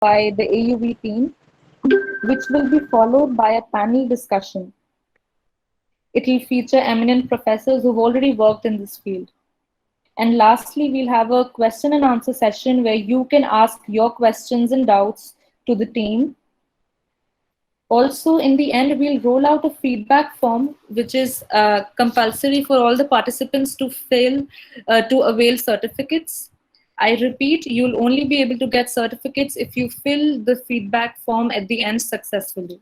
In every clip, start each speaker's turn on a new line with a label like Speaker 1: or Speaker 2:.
Speaker 1: by the AUV team, which will be followed by a panel discussion. It will feature eminent professors who've already worked in this field. And lastly, we'll have a question and answer session where you can ask your questions and doubts to the team. Also, in the end, we'll roll out a feedback form, which is compulsory for all the participants to fill to avail certificates. I repeat, you'll only be able to get certificates if you fill the feedback form at the end successfully.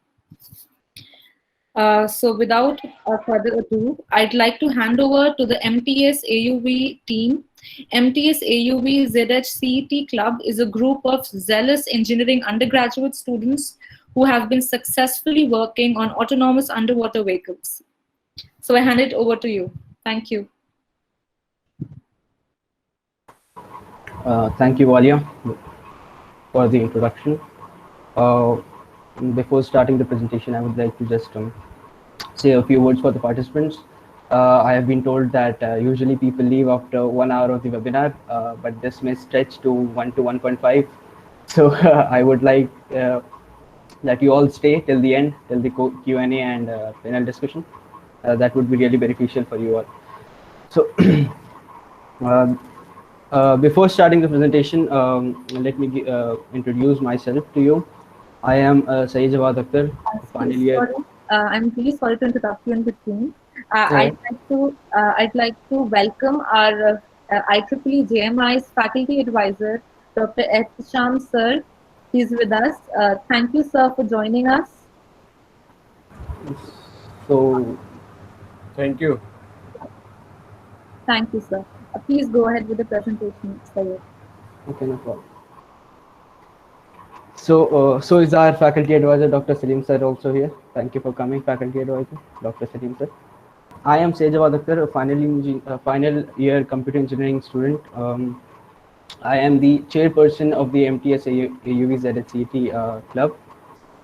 Speaker 1: So without further ado, I'd like to hand over to the MTS AUV team. MTS AUV ZHCET Club is a group of zealous engineering undergraduate students who have been successfully working on autonomous underwater vehicles. So I hand it over to you. Thank you.
Speaker 2: Thank you, Valia, for the introduction. Before starting the presentation, I would like to just say a few words for the participants. I have been told that usually people leave after 1 hour of the webinar, but this may stretch to 1 to 1.5. So I would like that you all stay till the end, till the Q&A and panel discussion. That would be really beneficial for you all. So before starting the presentation, let me introduce myself to you. I am Syed Jawad Akhtar, final year.
Speaker 1: I'm really sorry to interrupt you in between. I'd like to welcome our IEEE JMI's faculty advisor, Dr. Ehtisam sir. He's with us. Thank you, sir, for joining us.
Speaker 2: So,
Speaker 3: thank you.
Speaker 1: Thank you, sir. Please go ahead with the presentation, Syed.
Speaker 2: Okay, no problem. So is our faculty advisor, Dr. Salim sir, also here. Thank you for coming, faculty advisor, Dr. Salim sir. I am Syed Jawad Akhtar, a final year computer engineering student. I am the chairperson of the MTS AUV ZHCET club.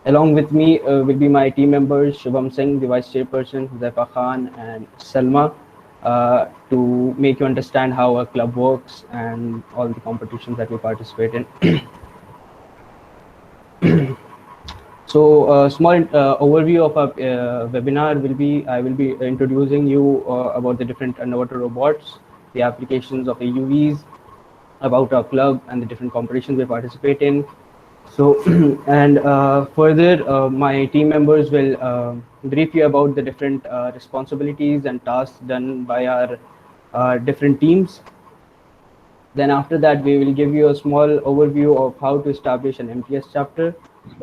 Speaker 2: Along with me will be my team members, Shubham Singh, the vice chairperson, Zaifa Khan, and Salma, to make you understand how a club works and all the competitions that we participate in. So a small overview of our webinar will be, I will be introducing you about the different underwater robots, the applications of AUVs, about our club and the different competitions we participate in. So, and further, my team members will brief you about the different responsibilities and tasks done by our different teams. Then after that, we will give you a small overview of how to establish an MTS chapter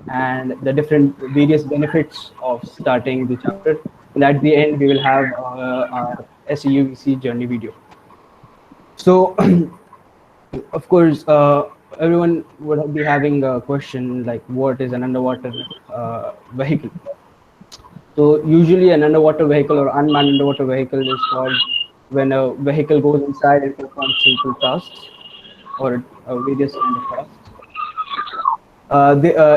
Speaker 2: and the different various benefits of starting the chapter. And at the end, we will have our SEUVC journey video. So, of course, everyone would be having a question like, what is an underwater vehicle? So usually an underwater vehicle or unmanned underwater vehicle is called when a vehicle goes inside and performs simple tasks or various kind of tasks.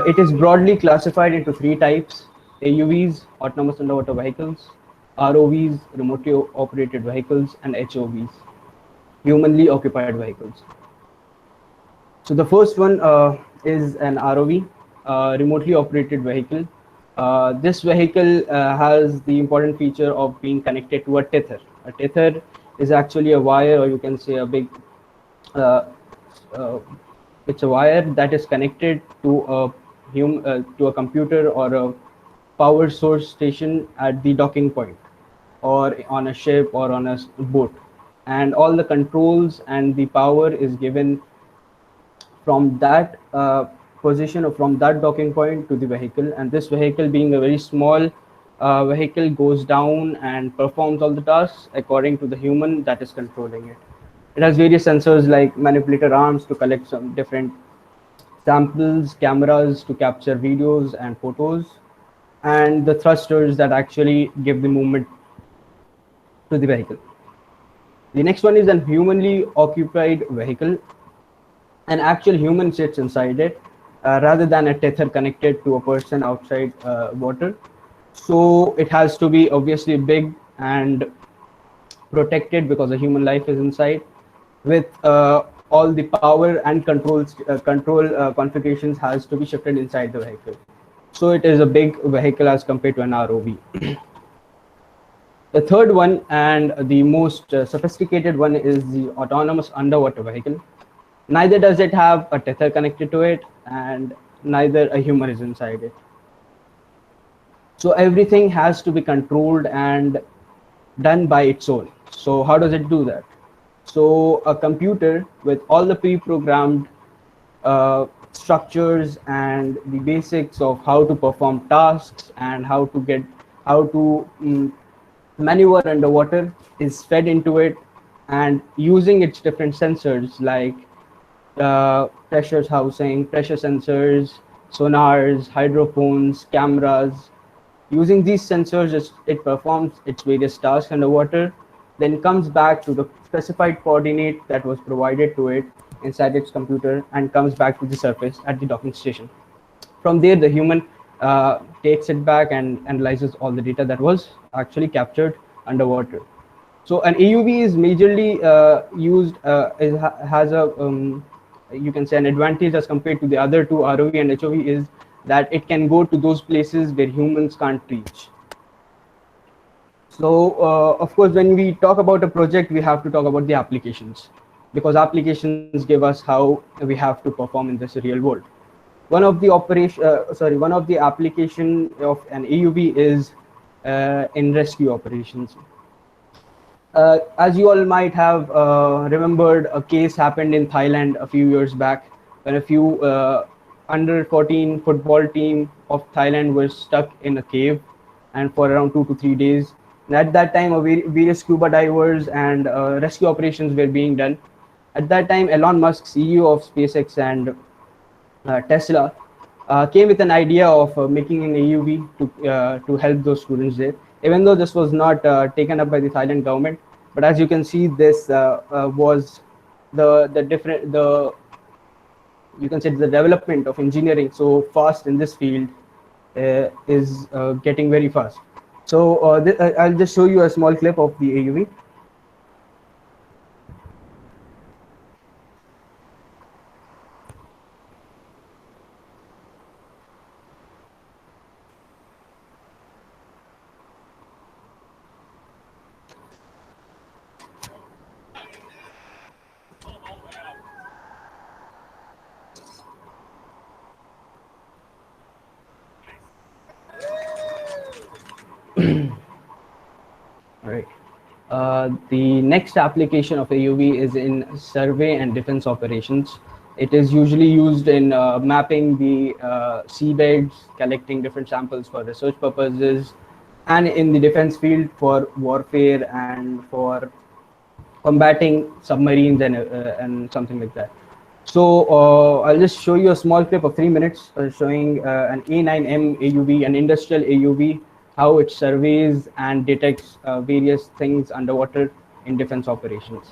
Speaker 2: It is broadly classified into three types: AUVs, autonomous underwater vehicles; ROVs, remotely operated vehicles; and HOVs, humanly occupied vehicles. So the first one is an ROV, remotely operated vehicle. This vehicle has the important feature of being connected to a tether. A tether is actually a wire, or you can say a big it's a wire that is connected to a computer or a power source station at the docking point, or on a ship or on a boat, and all the controls and the power is given from that position or from that docking point to the vehicle. And this vehicle, being a very small vehicle, goes down and performs all the tasks according to the human that is controlling it. It has various sensors like manipulator arms to collect some different samples, cameras to capture videos and photos, and the thrusters that actually give the movement to the vehicle. The next one is an humanly occupied vehicle. An actual human sits inside it rather than a tether connected to a person outside water. So it has to be obviously big and protected because a human life is inside, with all the power and control configurations has to be shifted inside the vehicle. So it is a big vehicle as compared to an ROV. The third one and the most sophisticated one is the autonomous underwater vehicle. Neither does it have a tether connected to it, and neither a human is inside it. So everything has to be controlled and done by its own. So how does it do that? So a computer with all the pre-programmed structures and the basics of how to perform tasks and how to maneuver underwater is fed into it, and using its different sensors like pressure housing, pressure sensors, sonars, hydrophones, cameras. Using these sensors, it performs its various tasks underwater, then comes back to the specified coordinate that was provided to it inside its computer and comes back to the surface at the docking station. From there, the human takes it back and analyzes all the data that was actually captured underwater. So an AUV is majorly used, has a, you can say, an advantage as compared to the other two, ROV and HOV, is that it can go to those places where humans can't reach. So of course, when we talk about a project, we have to talk about the applications, because applications give us how we have to perform in this real world. One of the one of the application of an AUV is in rescue operations. As you all might have remembered, a case happened in Thailand a few years back when a few under 14 football team of Thailand was stuck in a cave and for around 2 to 3 days. And at that time, various scuba divers and rescue operations were being done. At that time, Elon Musk, CEO of SpaceX and Tesla, came with an idea of making an AUV to help those students there. Even though this was not taken up by the Thailand government, but as you can see, this was the you can say the development of engineering so fast in this field is getting very fast. So I'll just show you a small clip of the AUV. All right. The next application of AUV is in survey and defense operations. It is usually used in mapping the seabeds, collecting different samples for research purposes, and in the defense field for warfare and for combating submarines and something like that. So I'll just show you a small clip of 3 minutes showing an A9M AUV, an industrial AUV, how it surveys and detects various things underwater in defense operations.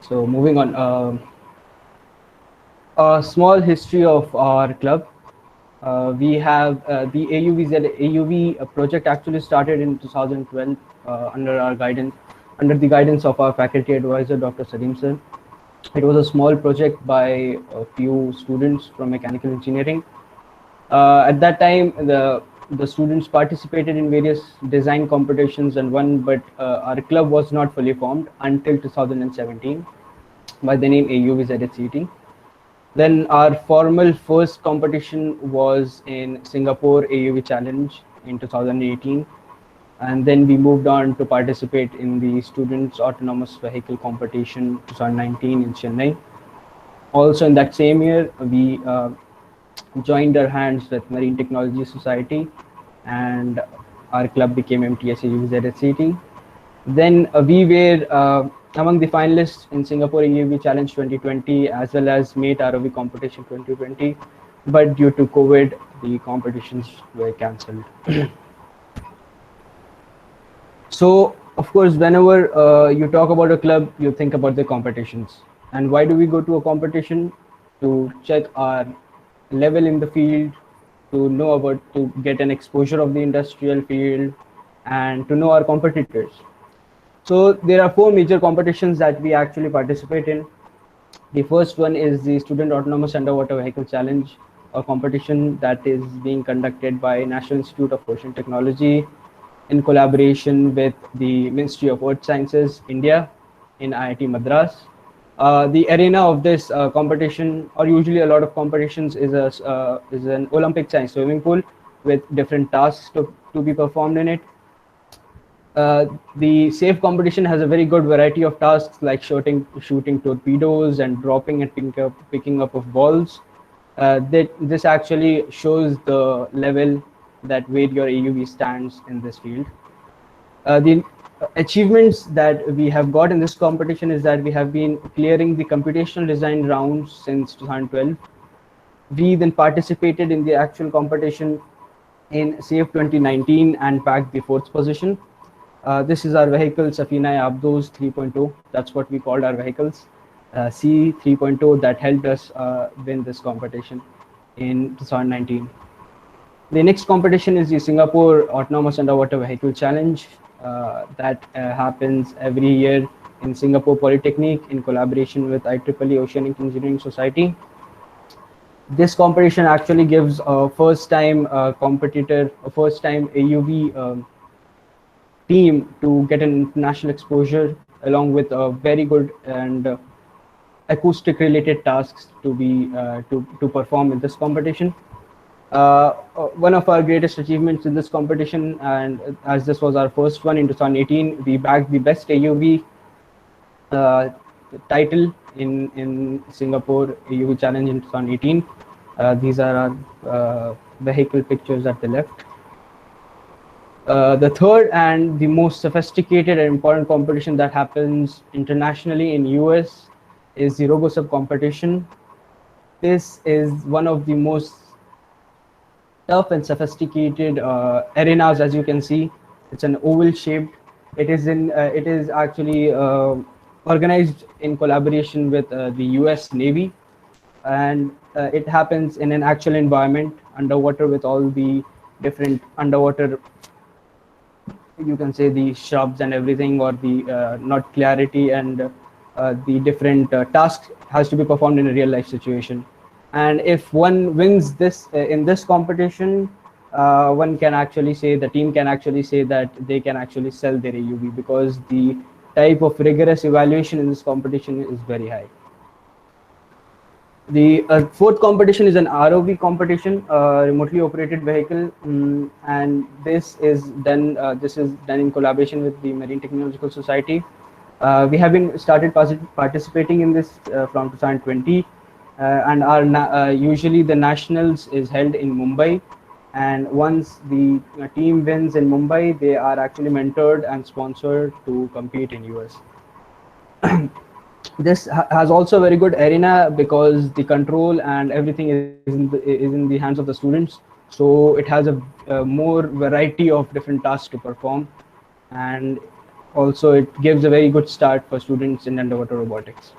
Speaker 2: So moving on, a small history of our club. We have the AUV project actually started in 2012 under our guidance, under the guidance of our faculty advisor, Dr. Salim sir. It was a small project by a few students from mechanical engineering. At that time, the students participated in various design competitions and won, but our club was not fully formed until 2017 by the name AUVZHCT. Then our formal first competition was in Singapore AUV Challenge in 2018, and then we moved on to participate in the Students Autonomous Vehicle Competition 2019 in Chennai. Also in that same year, we joined our hands with Marine Technology Society, and our club became MTSAUZSCT. Then we were among the finalists in Singapore EUV Challenge 2020 as well as Mate ROV Competition 2020, but due to COVID, the competitions were cancelled. So, of course, whenever you talk about a club, you think about the competitions. And why do we go to a competition? To check our level in the field, to know about, to get an exposure of the industrial field, and to know our competitors. So there are four major competitions that we actually participate in. The first one is the Student Autonomous Underwater Vehicle Challenge, a competition that is being conducted by National Institute of Ocean Technology in collaboration with the Ministry of Earth Sciences, India, in IIT Madras. The arena of this competition, or usually a lot of competitions, is an Olympic size swimming pool with different tasks to be performed in it. The safe competition has a very good variety of tasks like shooting torpedoes and dropping and picking up of balls. This actually shows the level that where your AUV stands in this field. The achievements that we have got in this competition is that we have been clearing the computational design rounds since 2012. We then participated in the actual competition in SAFE 2019 and packed the fourth position. This is our vehicle, Safina Abdos 3.0. That's what we called our vehicles. C 3.0 that helped us win this competition in 2019. The next competition is the Singapore Autonomous Underwater Vehicle Challenge that happens every year in Singapore Polytechnic in collaboration with IEEE Oceanic Engineering Society. This competition actually gives a first-time competitor, a first-time AUV team to get an international exposure along with a very good and acoustic related tasks to be to perform in this competition. One of our greatest achievements in this competition, and as this was our first one in 2018, we bagged the best AUV title in Singapore AUV Challenge in 2018. These are our vehicle pictures at the left. The third and the most sophisticated and important competition that happens internationally in US is the RoboSub competition. This is one of the most tough and sophisticated arenas, as you can see. It's an oval shaped. It is actually organized in collaboration with the US Navy, and it happens in an actual environment underwater with all the different underwater, you can say, the shrubs and everything, or the not clarity, and the different tasks has to be performed in a real life situation. And if one wins this in this competition, one can actually say, the team can actually say that they can actually sell their AUV, because the type of rigorous evaluation in this competition is very high. The fourth competition is an ROV competition, remotely operated vehicle, and this is done in collaboration with the Marine Technological Society. We have been started participating in this from 2020, and our usually the nationals is held in Mumbai, and once the team wins in Mumbai, they are actually mentored and sponsored to compete in US. This has also a very good arena because the control and everything is in the hands of the students, so it has a more variety of different tasks to perform. And also it gives a very good start for students in underwater robotics.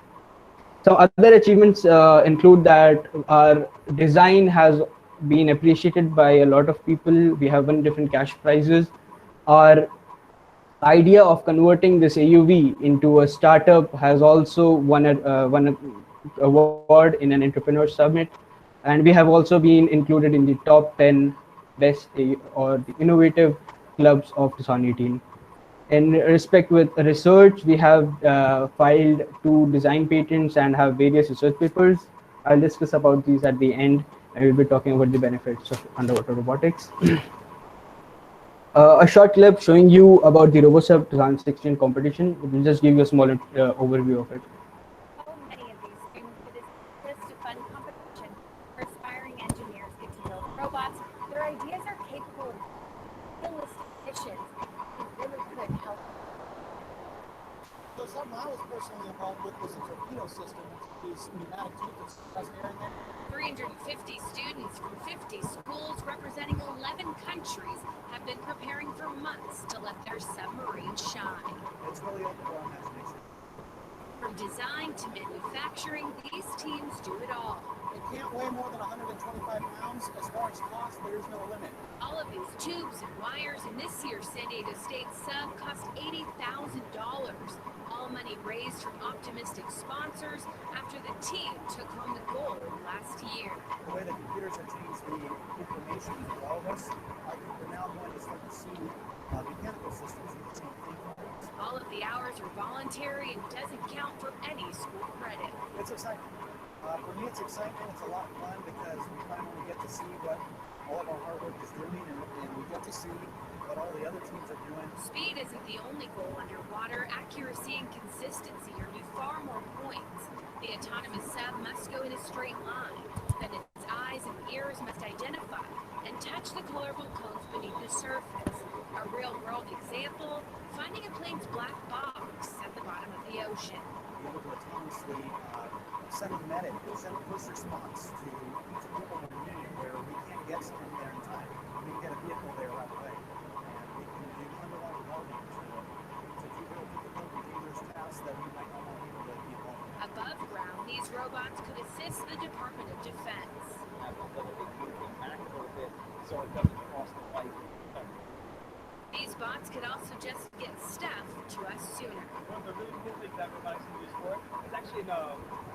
Speaker 2: Some other achievements include that our design has been appreciated by a lot of people. We have won different cash prizes. Our idea of converting this AUV into a startup has also won an award in an entrepreneur summit, and we have also been included in the top 10 best or the innovative clubs of 2018. In respect with research, we have filed 2 design patents and have various research papers. I'll discuss about these at the end, and we'll be talking about the benefits of underwater robotics. A short clip showing you about the RoboSub 2016 competition. We'll just give you a small overview of it.
Speaker 4: So many of these students, it is just a fun competition where aspiring engineers get to build robots. Their ideas are capable of realistic missions. It really could help.
Speaker 5: So something I was personally involved with was a torpedo system. These pneumatic tubes that suppress air in there.
Speaker 4: 350 students from 50 schools representing 11 countries have been preparing for months to let their submarine shine.
Speaker 5: It's really open to our imagination.
Speaker 4: From design to manufacturing, these teams do it all.
Speaker 5: It can't weigh more than 125 pounds. As far as cost, there is no limit.
Speaker 4: All of these tubes and wires in this year's San Diego State sub cost $80,000. All money raised from optimistic sponsors after the team took home the gold last year.
Speaker 5: The way the computers have changed the information for all of us, I think we're now going to start to see mechanical systems do the same thing for us.
Speaker 4: All of the hours are voluntary and doesn't count for any school credit.
Speaker 5: It's exciting. For me, it's exciting. It's a lot of fun because we finally get to see what all of our hard work is doing, and we get to see what all the other teams are doing.
Speaker 4: Speed isn't the only goal underwater. Accuracy and consistency earn you far more points. The autonomous sub must go in a straight line. Then its eyes and ears must identify and touch the colorful cones beneath the surface. A real-world example, finding a plane's black box at the bottom of the ocean.
Speaker 5: Be able to autonomously send a medic or send a first response to people in the community where we can't get someone there in time. We can get a vehicle there right away. And we can do underwater welding to do real difficult and dangerous tasks that we might not want people to be involved in.
Speaker 4: Above ground, these robots could assist the Department of Defense.
Speaker 6: So it doesn't cross the light.
Speaker 4: These bots could also just get stuff to us sooner.
Speaker 6: One of the really cool things that robotics can be used for is actually in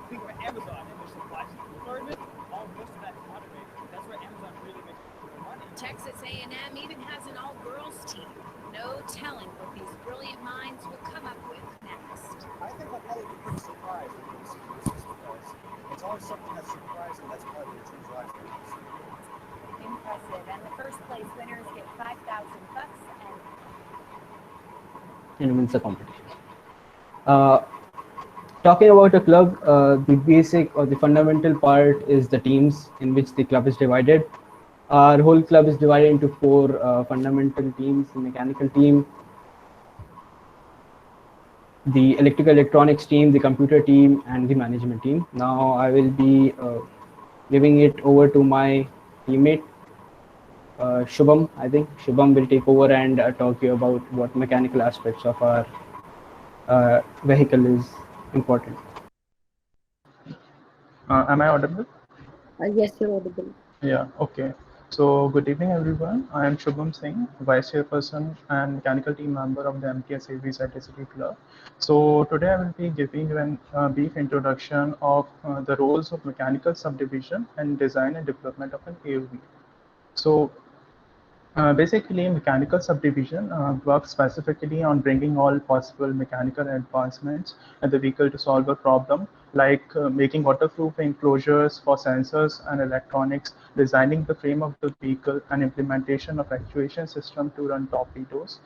Speaker 6: think of Amazon in their supply chain department. Most of that's automated. That's where Amazon really makes the money.
Speaker 4: Texas A&M even has an all-girls team. No telling what these brilliant minds will come up with next.
Speaker 5: I think I'll probably be pretty surprised when we see this because it's always something that's surprising that's probably going to change lives for us.
Speaker 4: Impressive. And the first place winners get $5,000
Speaker 2: and wins the competition. Talking about a club, the basic or the fundamental part is the teams in which the club is divided. Our whole club is divided into 4 fundamental teams: the mechanical team, the electrical electronics team, the computer team, and the management team. Now I will be giving it over to my teammate, Shubham. I think Shubham will take over and talk to you about what mechanical aspects of our vehicle is important.
Speaker 7: Am I audible?
Speaker 1: Yes, you're audible.
Speaker 7: Yeah, okay. So good evening, everyone. I am Shubham Singh, Vice Chairperson and Mechanical Team Member of the MTS AV Certificate Club. So today I will be giving you a brief introduction of the roles of mechanical subdivision and design and development of an AUV. So basically, mechanical subdivision works specifically on bringing all possible mechanical advancements in the vehicle to solve a problem, like making waterproof enclosures for sensors and electronics, designing the frame of the vehicle, and implementation of actuation system to run torpedoes,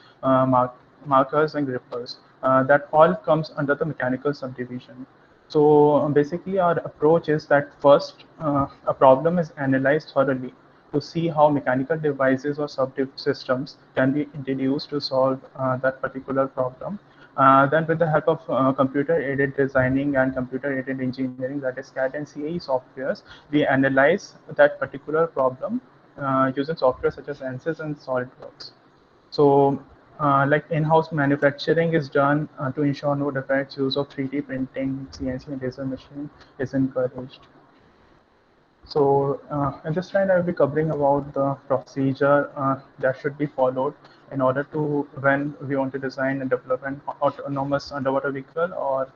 Speaker 7: markers, and grippers. That all comes under the mechanical subdivision. So basically, our approach is that first, a problem is analyzed thoroughly to see how mechanical devices or subsystems can be introduced to solve that particular problem. Then with the help of computer-aided designing and computer-aided engineering, that is CAD and CAE softwares, we analyze that particular problem using software such as ANSYS and SolidWorks. So like in-house manufacturing is done to ensure no defects. Use of 3D printing, CNC and laser machine is encouraged. So in this slide, I will be covering about the procedure that should be followed in order to when we want to design and develop an autonomous underwater vehicle or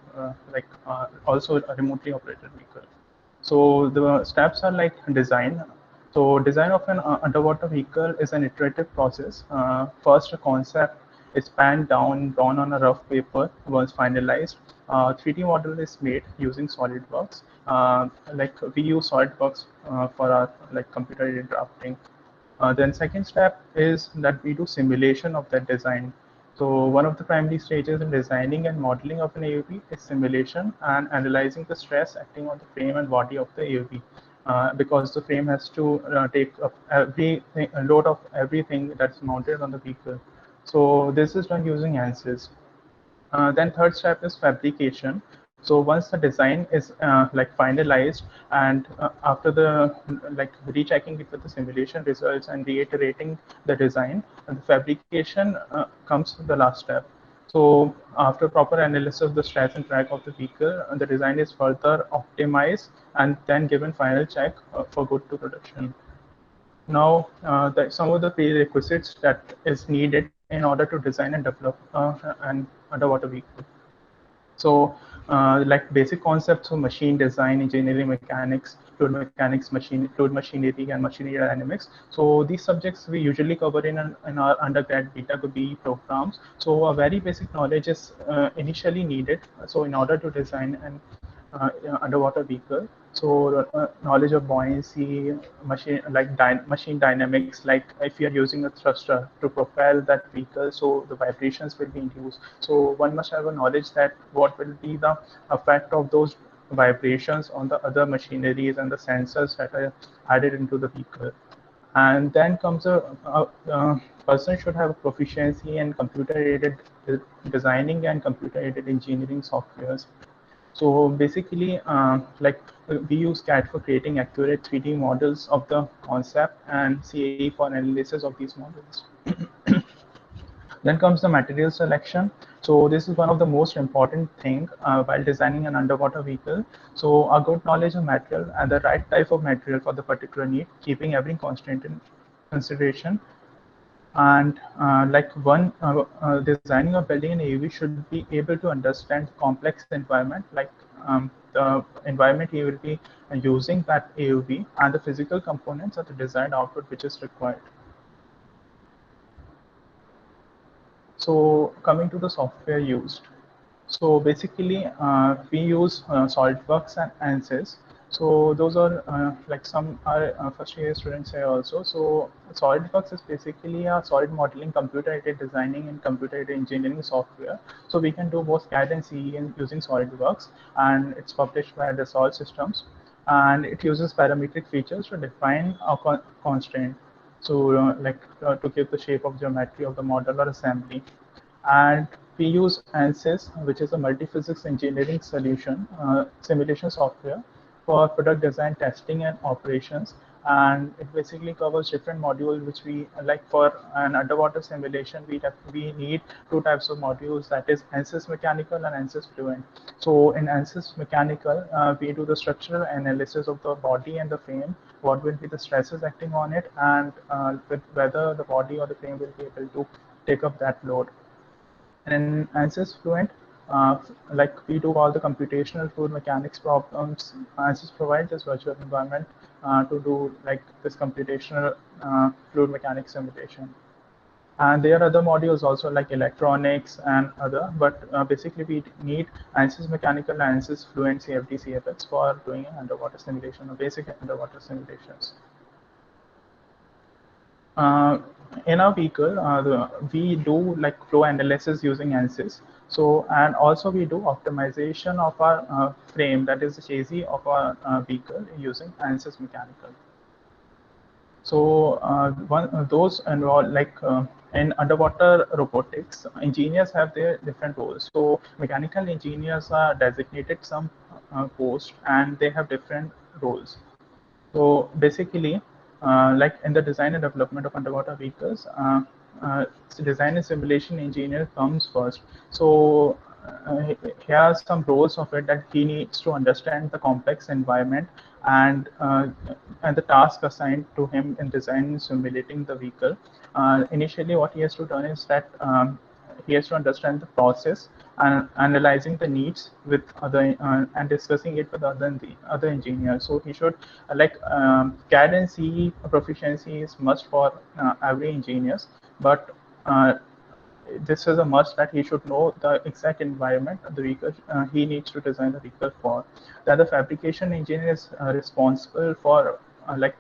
Speaker 7: also a remotely operated vehicle. So the steps are like design. So design of an underwater vehicle is an iterative process. First, a concept is panned down, drawn on a rough paper. Once finalized, 3D model is made using SolidWorks. Like we use SolidWorks for our like computer-aided drafting. Then second step is that we do simulation of that design. So one of the primary stages in designing and modeling of an AUV is simulation and analyzing the stress acting on the frame and body of the AUV. Because the frame has to take up a load of everything that's mounted on the vehicle. So this is done using ANSYS. Then third step is fabrication. So once the design is like finalized and after the like rechecking it with the simulation results and reiterating the design, and the fabrication comes the last step. So after proper analysis of the stress and drag of the vehicle, the design is further optimized and then given final check for good to production. Now, some of the prerequisites that is needed in order to design and develop an underwater vehicle. So, like basic concepts of machine design, engineering mechanics, fluid machinery, and machinery dynamics. So these subjects we usually cover in our undergrad B programs. So a very basic knowledge is initially needed. So in order to design an underwater vehicle, so knowledge of buoyancy, machine dynamics, like if you are using a thruster to propel that vehicle, so the vibrations will be induced. So one must have a knowledge that what will be the effect of those vibrations on the other machineries and the sensors that are added into the vehicle. And then comes a person should have a proficiency in computer-aided designing and computer-aided engineering softwares. So basically, we use CAD for creating accurate 3D models of the concept and CAE for analysis of these models. Then comes the material selection. So this is one of the most important thing while designing an underwater vehicle. So a good knowledge of material and the right type of material for the particular need, keeping every constraint in consideration. And designing or building an AUV should be able to understand complex environment, like the environment you will be using that AUV and the physical components of the desired output which is required. So coming to the software used. So basically, we use SolidWorks and ANSYS. So those are like some are first year students here also. So SolidWorks is basically a solid modeling, computer-aided designing, and computer-aided engineering software. So we can do both CAD and CE using SolidWorks, and it's published by Dassault Systems. And it uses parametric features to define a constraint. So to give the shape of geometry of the model or assembly. And we use ANSYS, which is a multi-physics engineering solution simulation software for product design, testing, and operations. And it basically covers different modules, which we like for an underwater simulation. We need two types of modules, that is ANSYS Mechanical and ANSYS Fluent. So in ANSYS Mechanical, we do the structural analysis of the body and the frame, what will be the stresses acting on it, and whether the body or the frame will be able to take up that load. And in ANSYS Fluent, like we do all the computational fluid mechanics problems. ANSYS provides this virtual environment to do like this computational fluid mechanics simulation. And there are other modules also like electronics and other, but basically we need ANSYS Mechanical and ANSYS Fluent CFD CFX for doing an underwater simulation or basic underwater simulations. In our vehicle, we do like flow analysis using ANSYS. So, and also we do optimization of our frame, that is the chassis of our vehicle using ANSYS Mechanical. So those involve like in underwater robotics, engineers have their different roles. So mechanical engineers are designated some post and they have different roles. So basically, like in the design and development of underwater vehicles, design and simulation engineer comes first. So here are some roles of it, that he needs to understand the complex environment and the task assigned to him in designing and simulating the vehicle. Initially, what he has to do is that he has to understand the process and analyzing the needs with other and discussing it with other engineers. So he should CAD and CE proficiency is must for every engineers, but this is a must that he should know the exact environment of the vehicle he needs to design the vehicle for. That the fabrication engineer is responsible for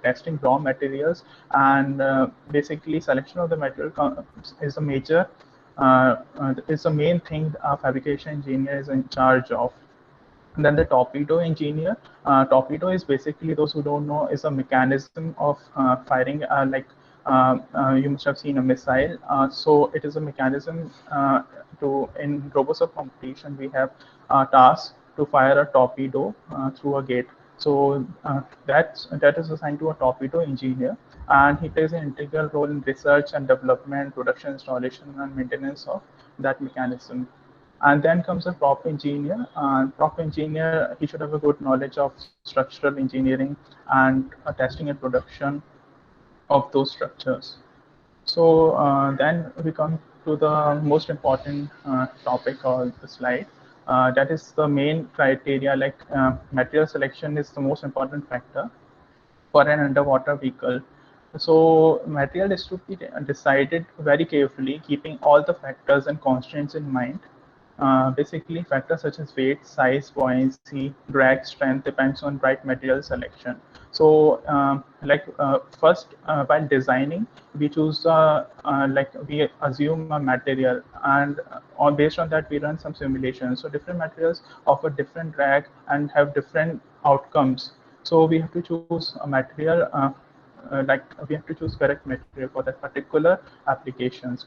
Speaker 7: testing raw materials, and basically selection of the material is a major is the main thing a fabrication engineer is in charge of. And then the torpedo engineer. Torpedo is basically, those who don't know, is a mechanism of firing you must have seen a missile. So it is a mechanism in RoboSub competition, we have a task to fire a torpedo through a gate. So that is assigned to a torpedo engineer, and he plays an integral role in research and development, production, installation, and maintenance of that mechanism. And then comes a prop engineer. Prop engineer, he should have a good knowledge of structural engineering and testing and production of those structures. So then we come to the most important topic of the slide. That is the main criteria, material selection is the most important factor for an underwater vehicle. So material is to be decided very carefully, keeping all the factors and constraints in mind. Basically, factors such as weight, size, buoyancy, drag, strength depends on right material selection. So, first, while designing, we choose we assume a material, and based on that, we run some simulations. So, different materials offer different drag and have different outcomes. So, we have to choose a material. We have to choose correct material for that particular applications.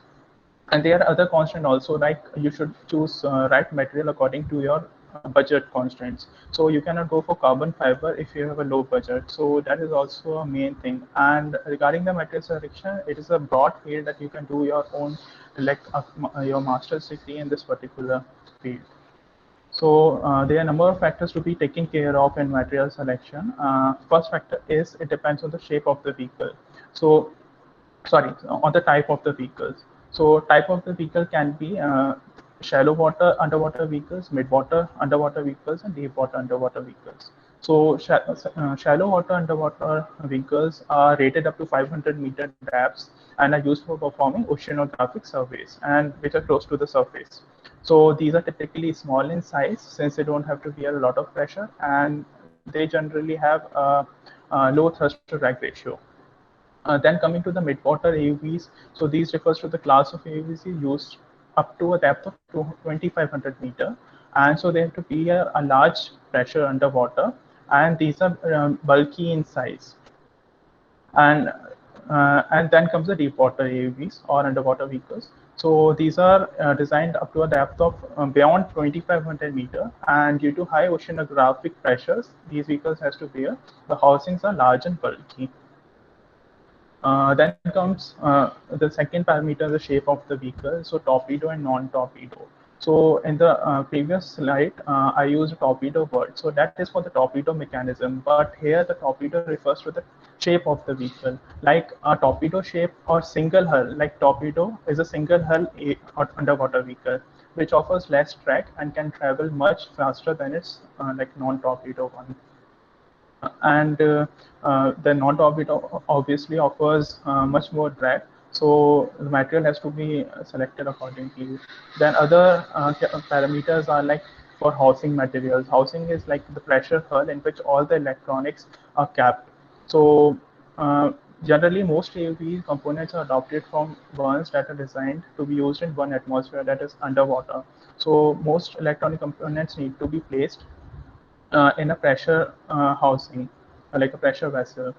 Speaker 7: And there are other constraints also, like you should choose right material according to your budget constraints. So you cannot go for carbon fiber if you have a low budget. So that is also a main thing. And regarding the material selection, it is a broad field that you can do your own, your master's degree in this particular field. So there are a number of factors to be taken care of in material selection. First factor is it depends on the shape of the vehicle. So on the type of the vehicles. So type of the vehicle can be shallow water underwater vehicles, mid-water underwater vehicles, and deep water underwater vehicles. So shallow water underwater vehicles are rated up to 500-meter depths and are used for performing oceanographic surveys, and which are close to the surface. So these are typically small in size since they don't have to bear a lot of pressure, and they generally have a low thrust to drag ratio. Then coming to the mid-water AUVs, so these refers to the class of AUVs used up to a depth of 2,500 meter, and so they have to be a large pressure underwater, and these are bulky in size. And then comes the deep water AUVs or underwater vehicles. So these are designed up to a depth of beyond 2,500 meter, and due to high oceanographic pressures, these vehicles has to bear. The housings are large and bulky. Then comes the second parameter, the shape of the vehicle. So torpedo and non-torpedo. So in the previous slide, I used a torpedo word. So that is for the torpedo mechanism. But here the torpedo refers to the shape of the vehicle. Like a torpedo shape or single hull, like torpedo is a single hull underwater vehicle, which offers less drag and can travel much faster than its non-torpedo one. And the non-torpedo obviously offers much more drag, so the material has to be selected accordingly. Then other parameters are like for housing materials. Housing is like the pressure hull in which all the electronics are capped. So generally most AUV components are adopted from ones that are designed to be used in one atmosphere, that is underwater. So most electronic components need to be placed in a pressure housing, like a pressure vessel.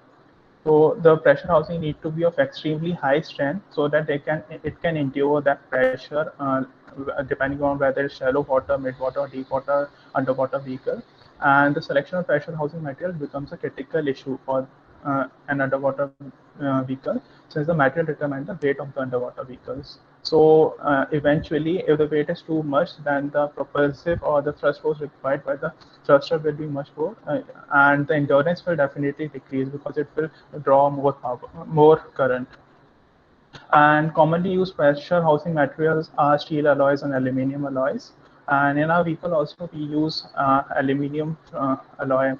Speaker 7: So the pressure housing need to be of extremely high strength so that it can endure that pressure depending on whether it's shallow water, mid-water, deep water, underwater vehicle. And the selection of pressure housing material becomes a critical issue for an underwater vehicle, since the material determines the weight of the underwater vehicles. So eventually, if the weight is too much, then the propulsive or the thrust force required by the thruster will be much more, and the endurance will definitely decrease because it will draw more power, more current. And commonly used pressure housing materials are steel alloys and aluminum alloys. And in our vehicle also we use aluminum alloy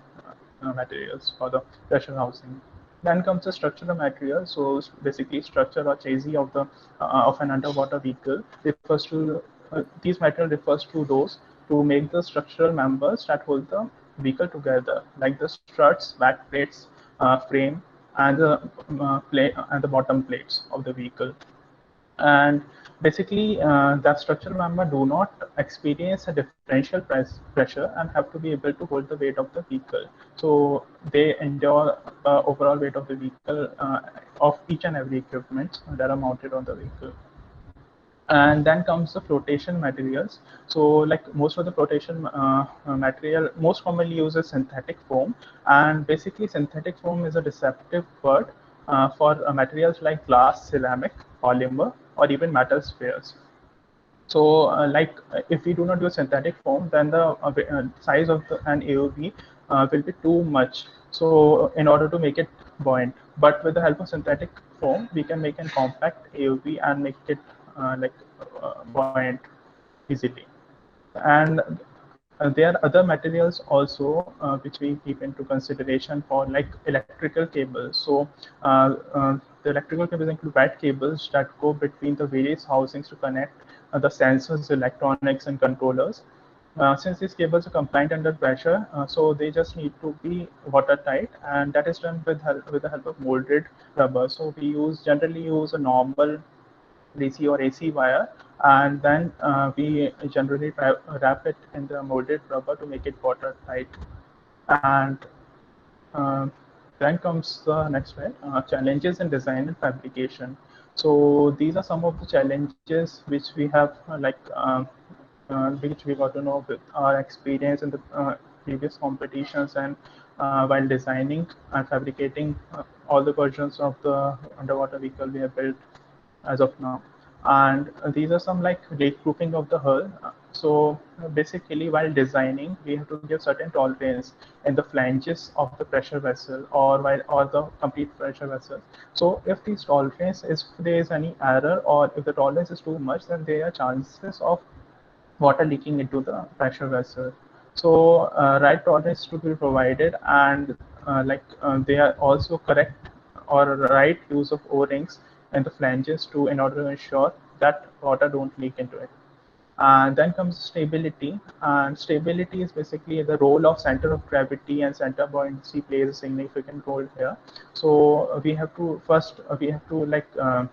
Speaker 7: materials for the pressure housing. Then comes the structural material. So basically, structure or chassis of an underwater vehicle refers to these material refers to those to make the structural members that hold the vehicle together, like the struts, back plates, frame, and the plate and the bottom plates of the vehicle. And basically, that structural member do not experience a differential pressure and have to be able to hold the weight of the vehicle. So they endure the overall weight of the vehicle of each and every equipment that are mounted on the vehicle. And then comes the flotation materials. So like most of the flotation material most commonly uses synthetic foam, and basically synthetic foam is a deceptive word for materials like glass, ceramic, polymer, or even metal spheres. So, if we do not use synthetic foam, then the size of an AOV will be too much. So, in order to make it buoyant, but with the help of synthetic foam, we can make a compact AOV and make it buoyant easily. And there are other materials also which we keep into consideration for, like electrical cables. So the electrical cables include wide cables that go between the various housings to connect the sensors, electronics, and controllers. Since these cables are compliant under pressure, so they just need to be watertight, and that is done with the help of molded rubber. So we generally use a normal DC or AC wire, and then we generally wrap it in the molded rubber to make it watertight. And uh, then comes the next slide, challenges in design and fabrication. So these are some of the challenges which we have which we got to know with our experience in the previous competitions, and while designing and fabricating all the versions of the underwater vehicle we have built as of now. And these are some like leak proofing of the hull. So basically, while designing, we have to give certain tolerance in the flanges of the pressure vessel or the complete pressure vessel. So if these tolerance is, if there is any error or if the tolerance is too much, then there are chances of water leaking into the pressure vessel. So right tolerance to be provided, and they are also correct or right use of O-rings and the flanges to in order to ensure that water don't leak into it. And then comes stability, and stability is basically the role of center of gravity, and center buoyancy plays a significant role here. So we have to first we have to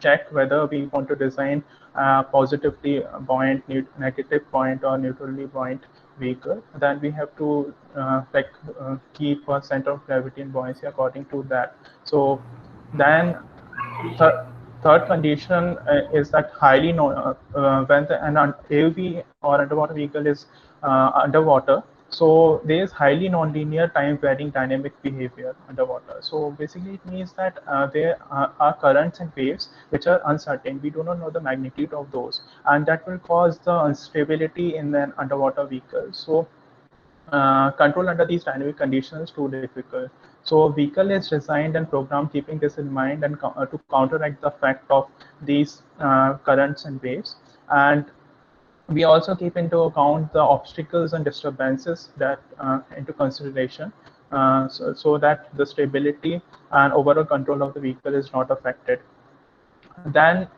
Speaker 7: check whether we want to design positively buoyant, negative buoyant, or neutrally buoyant vehicle. Then we have to keep a center of gravity and buoyancy according to that. So then th- third condition is that when an AUV or underwater vehicle is underwater, so there is highly nonlinear time varying dynamic behavior underwater. So basically it means that there are currents and waves which are uncertain. We do not know the magnitude of those, and that will cause the instability in an underwater vehicle. So control under these dynamic conditions too difficult. So vehicle is designed and programmed keeping this in mind, and to counteract the effect of these currents and waves. And we also keep into account the obstacles and disturbances that into consideration, so that the stability and overall control of the vehicle is not affected. Then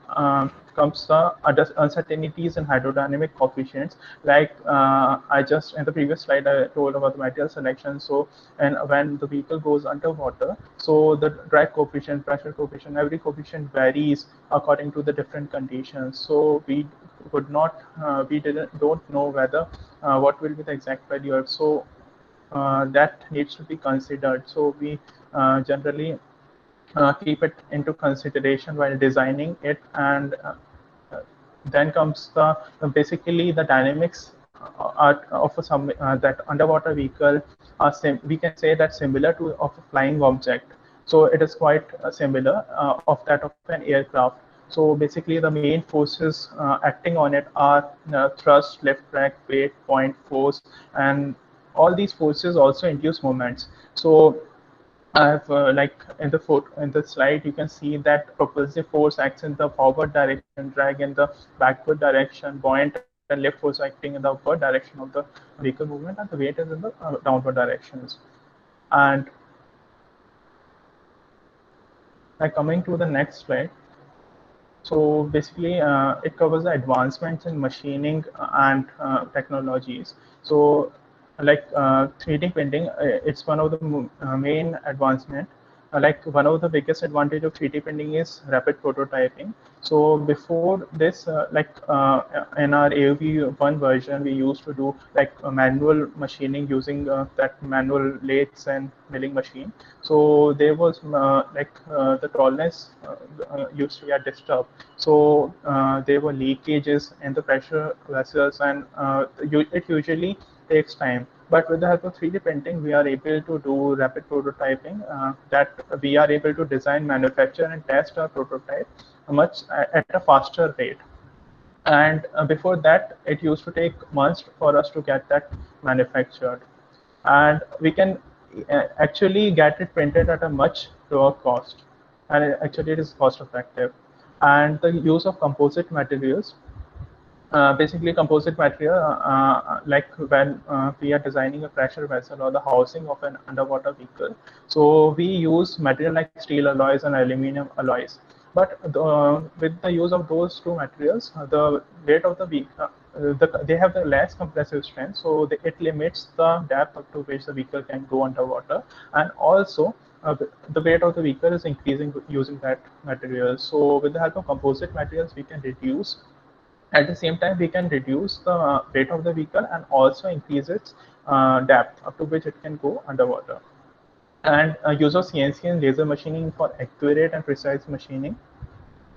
Speaker 7: comes the uncertainties and hydrodynamic coefficients. Like I just in the previous slide I told about the material selection. So and when the vehicle goes underwater, so the drag coefficient, pressure coefficient, every coefficient varies according to the different conditions. So we could not we don't know whether what will be the exact value. So that needs to be considered. So we generally keep it into consideration while designing it. And then comes the basically the dynamics of that underwater vehicle we can say that similar to of a flying object. So it is quite similar of that of an aircraft. So basically the main forces acting on it are thrust, lift, drag, weight, point, force, and all these forces also induce moments. So I have like in the in the slide, you can see that propulsive force acts in the forward direction, drag in the backward direction, buoyant and lift force acting in the upward direction of the vehicle movement, and the weight is in the downward directions. And like coming to the next slide. So basically, it covers the advancements in machining and technologies. So, like 3D printing, it's one of the main advancement. Like one of the biggest advantage of 3D printing is rapid prototyping. So before this, in our AOV1 version, we used to do like manual machining using that manual lathes and milling machine. So there was the tolerance used to get disturbed. So there were leakages in the pressure vessels, and it usually takes time. But with the help of 3D printing, we are able to do rapid prototyping, that we are able to design, manufacture, and test our prototype much at a faster rate. And before that, it used to take months for us to get that manufactured. And we can actually get it printed at a much lower cost. And actually, it is cost effective. And the use of composite materials. Basically, composite material, like when we are designing a pressure vessel or the housing of an underwater vehicle. So we use material like steel alloys and aluminum alloys. But with the use of those two materials, the weight of the vehicle, they have the less compressive strength, so it limits the depth up to which the vehicle can go underwater, and also the weight of the vehicle is increasing using that material. So with the help of composite materials, we can reduce. At the same time, we can reduce the weight of the vehicle and also increase its depth up to which it can go underwater. And use of CNC and laser machining for accurate and precise machining,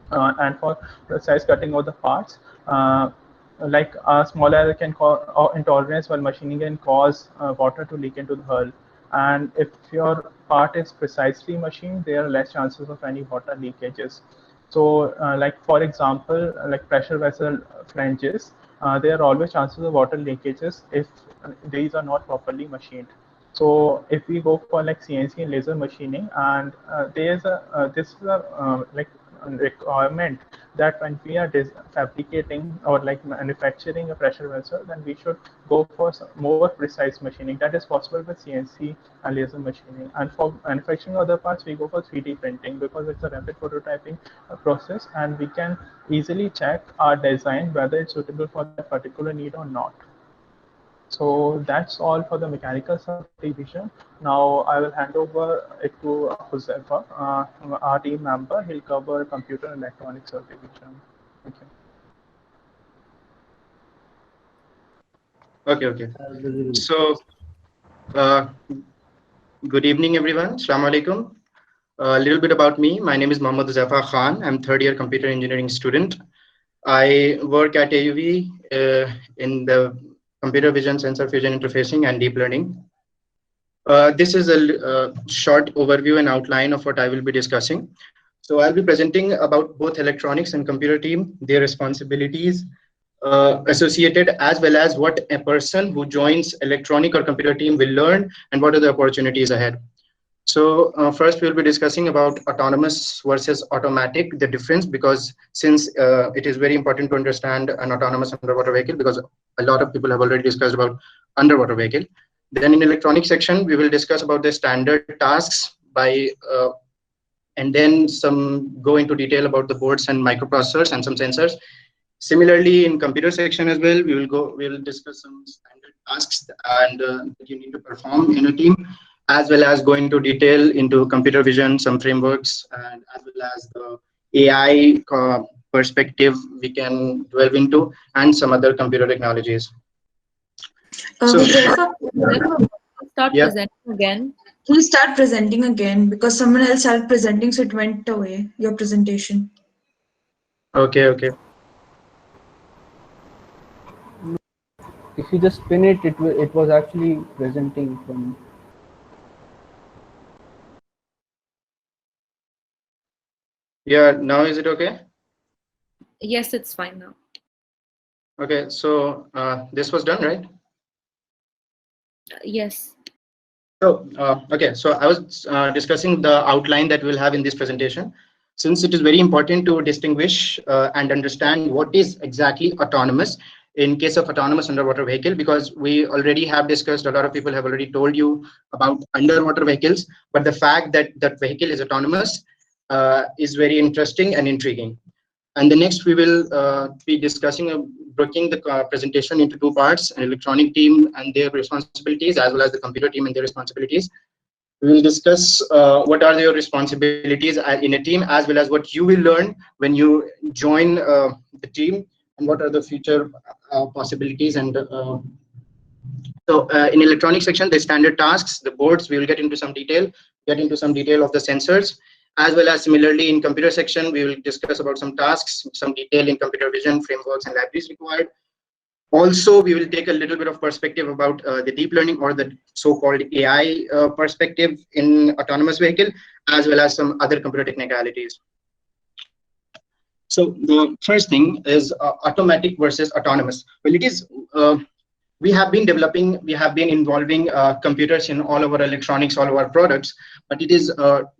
Speaker 7: and for precise cutting of the parts. Like a small error can cause, or intolerance while machining can cause water to leak into the hull. And if your part is precisely machined, there are less chances of any water leakages. So, like for example, like pressure vessel flanges, there are always chances of water leakages if these are not properly machined. So if we go for like CNC and laser machining, and there's a this is a like requirement that when we are fabricating or like manufacturing a pressure vessel, then we should go for more precise machining. That is possible with CNC and laser machining. And for manufacturing other parts, we go for 3D printing because it's a rapid prototyping process, and we can easily check our design whether it's suitable for that particular need or not. So that's all for the mechanical subdivision. Now I will hand over it to Josefa, our team member. He'll cover computer and electronics subdivision. Thank you.
Speaker 8: Okay. So, good evening, everyone. Assalamu alaikum. A little bit about me. My name is Mohammad Josefa Khan. I'm third-year computer engineering student. I work at AUV in the computer vision, sensor fusion interfacing, and deep learning. This is a short overview and outline of what I will be discussing. So I'll be presenting about both electronics and computer team, their responsibilities associated, as well as what a person who joins electronic or computer team will learn and what are the opportunities ahead. So first we'll be discussing about autonomous versus automatic, the difference, because since it is very important to understand an autonomous underwater vehicle, because a lot of people have already discussed about underwater vehicle. Then in electronic section, we will discuss about the standard tasks and then some go into detail about the boards and microprocessors and some sensors. Similarly, in computer section as well, we will discuss some standard tasks and that you need to perform in a team, as well as go into detail into computer vision, some frameworks, and as well as the AI perspective we can delve into, and some other computer technologies.
Speaker 1: So, start presenting again.
Speaker 9: Can you start presenting again, because someone else started presenting, so it went away, your presentation.
Speaker 8: Okay.
Speaker 2: If you just spin it, it was actually presenting from.
Speaker 8: Yeah, now is it okay?
Speaker 1: Yes, it's fine now.
Speaker 8: Okay, so this was done, right?
Speaker 1: Yes.
Speaker 8: So, okay, so I was discussing the outline that we'll have in this presentation. Since it is very important to distinguish and understand what is exactly autonomous in case of autonomous underwater vehicle, because we already have discussed, a lot of people have already told you about underwater vehicles, but the fact that that vehicle is autonomous is very interesting and intriguing. And the next we will be discussing, breaking the presentation into two parts: an electronic team and their responsibilities, as well as the computer team and their responsibilities. We will discuss what are your responsibilities in a team, as well as what you will learn when you join the team, and what are the future possibilities. And so in electronic section, the standard tasks, the boards, we will get into some detail of the sensors, as well as similarly in computer section, we will discuss about some tasks, some detail in computer vision, frameworks and libraries required. Also, we will take a little bit of perspective about the deep learning, or the so-called AI perspective in autonomous vehicle, as well as some other computer technicalities. So the first thing is automatic versus autonomous. Well, it is, we have been involving computers in all our electronics, all our products, but it is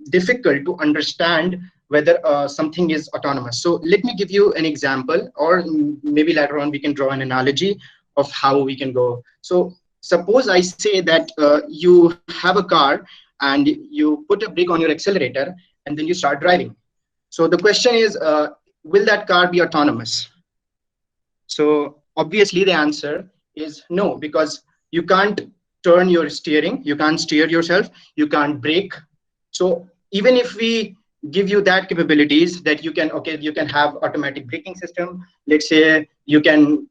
Speaker 8: difficult to understand whether something is autonomous. So let me give you an example, or maybe later on we can draw an analogy of how we can go. So suppose I say that you have a car and you put a brake on your accelerator and then you start driving. So the question is, will that car be autonomous? So obviously the answer is no, because you can't turn your steering, you can't steer yourself, you can't brake. So even if we give you that capabilities that you can, okay, you can have automatic braking system, let's say you can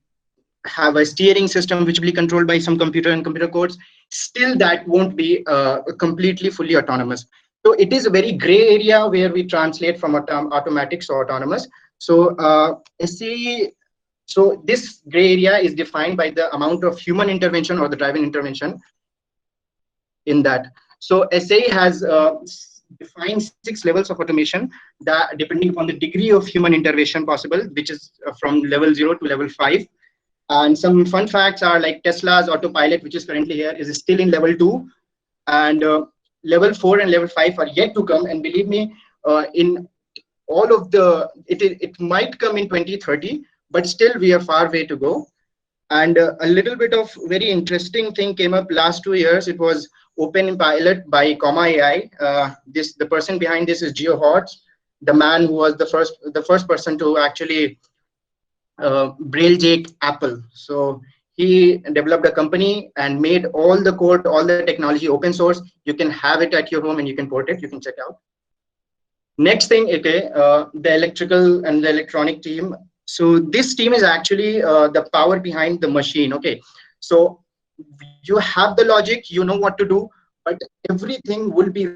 Speaker 8: have a steering system which will be controlled by some computer and computer codes, still that won't be completely fully autonomous. So it is a very gray area where we translate from automatic to autonomous. So SAE, so this gray area is defined by the amount of human intervention or the driving intervention in that. So SAE has defined 6 levels of automation, that depending upon the degree of human intervention possible, which is from level 0 to level 5. And some fun facts are like Tesla's autopilot, which is currently here, is still in level 2, and level 4 and level 5 are yet to come. And believe me, in all of the, it might come in 2030, but still we have far way to go. And a little bit of very interesting thing came up last 2 years. It was Open Pilot by Comma AI. The person behind this is Geo Horst, the man who was the first person to actually Braille-Jake Apple. So he developed a company and made all the code, all the technology open source. You can have it at your home and you can port it. You can check out. Next thing, okay, the electrical and the electronic team. So this team is actually the power behind the machine. Okay, so you have the logic, you know what to do, but everything will be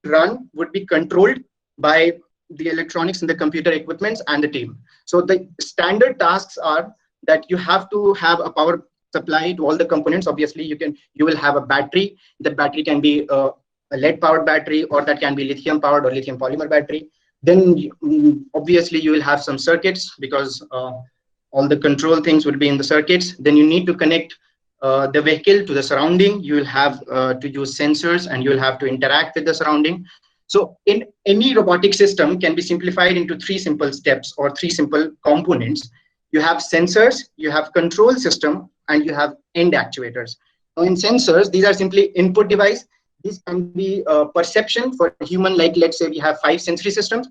Speaker 8: run, would be controlled by the electronics and the computer equipments and the team. So the standard tasks are that you have to have a power supply to all the components. Obviously, you will have a battery. That battery can be a lead powered battery, or that can be lithium powered or lithium polymer battery. Then obviously you will have some circuits, because all the control things will be in the circuits. Then you need to connect the vehicle to the surrounding. You will have to use sensors, and you will have to interact with the surrounding. So in any robotic system can be simplified into 3 simple steps, or 3 simple components. You have sensors, you have control system, and you have end actuators. Now in sensors, these are simply input device. This can be perception for human, like let's say we have 5 sensory systems.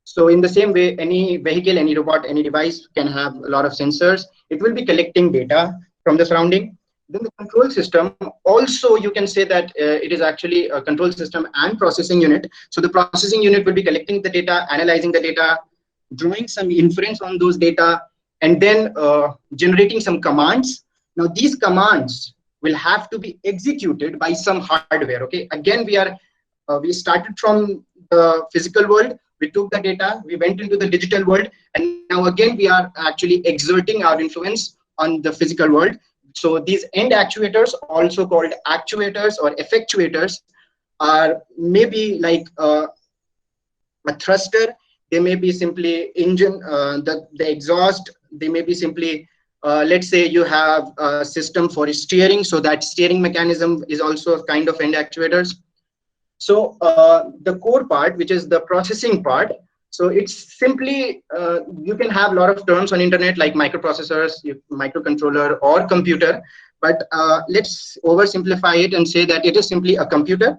Speaker 8: So in the same way, any vehicle, any robot, any device can have a lot of sensors. It will be collecting data from the surrounding. Then the control system, also you can say that it is actually a control system and processing unit. So the processing unit will be collecting the data, analyzing the data, drawing some inference on those data, and then generating some commands. Now these commands will have to be executed by some hardware. Okay, again we started from the physical world. we took the data, we went into the digital world, and now again we are actually exerting our influence on the physical world. So these end actuators, also called actuators or effectuators, are maybe like a thruster, they may be simply engine, the exhaust, they may be simply, let's say you have a system for steering, so that steering mechanism is also a kind of end actuators. So the core part, which is the processing part, so it's simply, you can have a lot of terms on internet like microprocessors, microcontroller, or computer, but let's oversimplify it and say that it is simply a computer,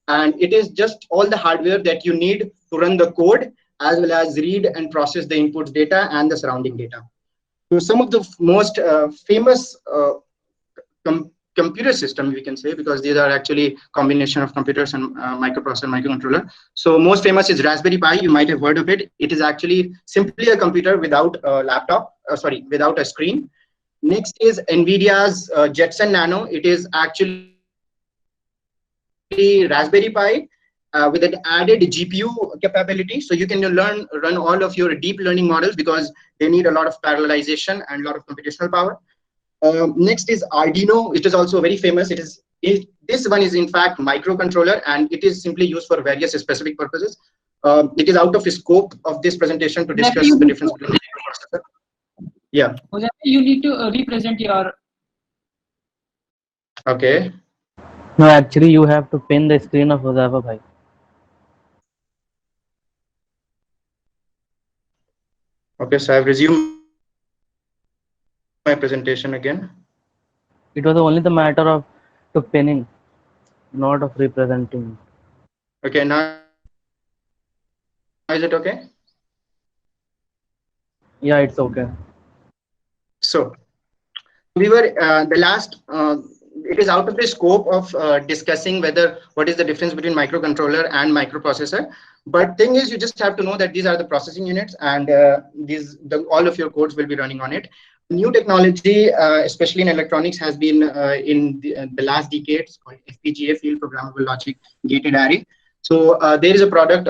Speaker 8: and it is just all the hardware that you need to run the code, as well as read and process the input data and the surrounding data. So some of the most famous computer system, we can say, because these are actually combination of computers and microprocessor, microcontroller. So most famous is Raspberry Pi. You might have heard of it. It is actually simply a computer without a laptop, without a screen. Next is NVIDIA's Jetson Nano. It is actually Raspberry Pi with an added GPU capability. So you can run all of your deep learning models, because they need a lot of parallelization and a lot of computational power. Next is Arduino. It is also very famous. This one is in fact microcontroller, and it is simply used for various specific purposes. It is out of the scope of this presentation to discuss the difference between microprocessor. Yeah.
Speaker 10: You need to represent your.
Speaker 8: Okay.
Speaker 11: No, actually, you have to pin the screen of Huzafa bhai.
Speaker 8: Okay, so I've resumed my presentation again.
Speaker 11: It was only the matter of pinning, not of representing.
Speaker 8: Okay, now is it okay?
Speaker 11: Yeah, it's okay.
Speaker 8: So we were the last. It is out of the scope of discussing what is the difference between microcontroller and microprocessor. But thing is, you just have to know that these are the processing units, and all of your codes will be running on it. New technology, especially in electronics, has been in the last decades called FPGA, Field Programmable Logic Gated Array. So there is a product,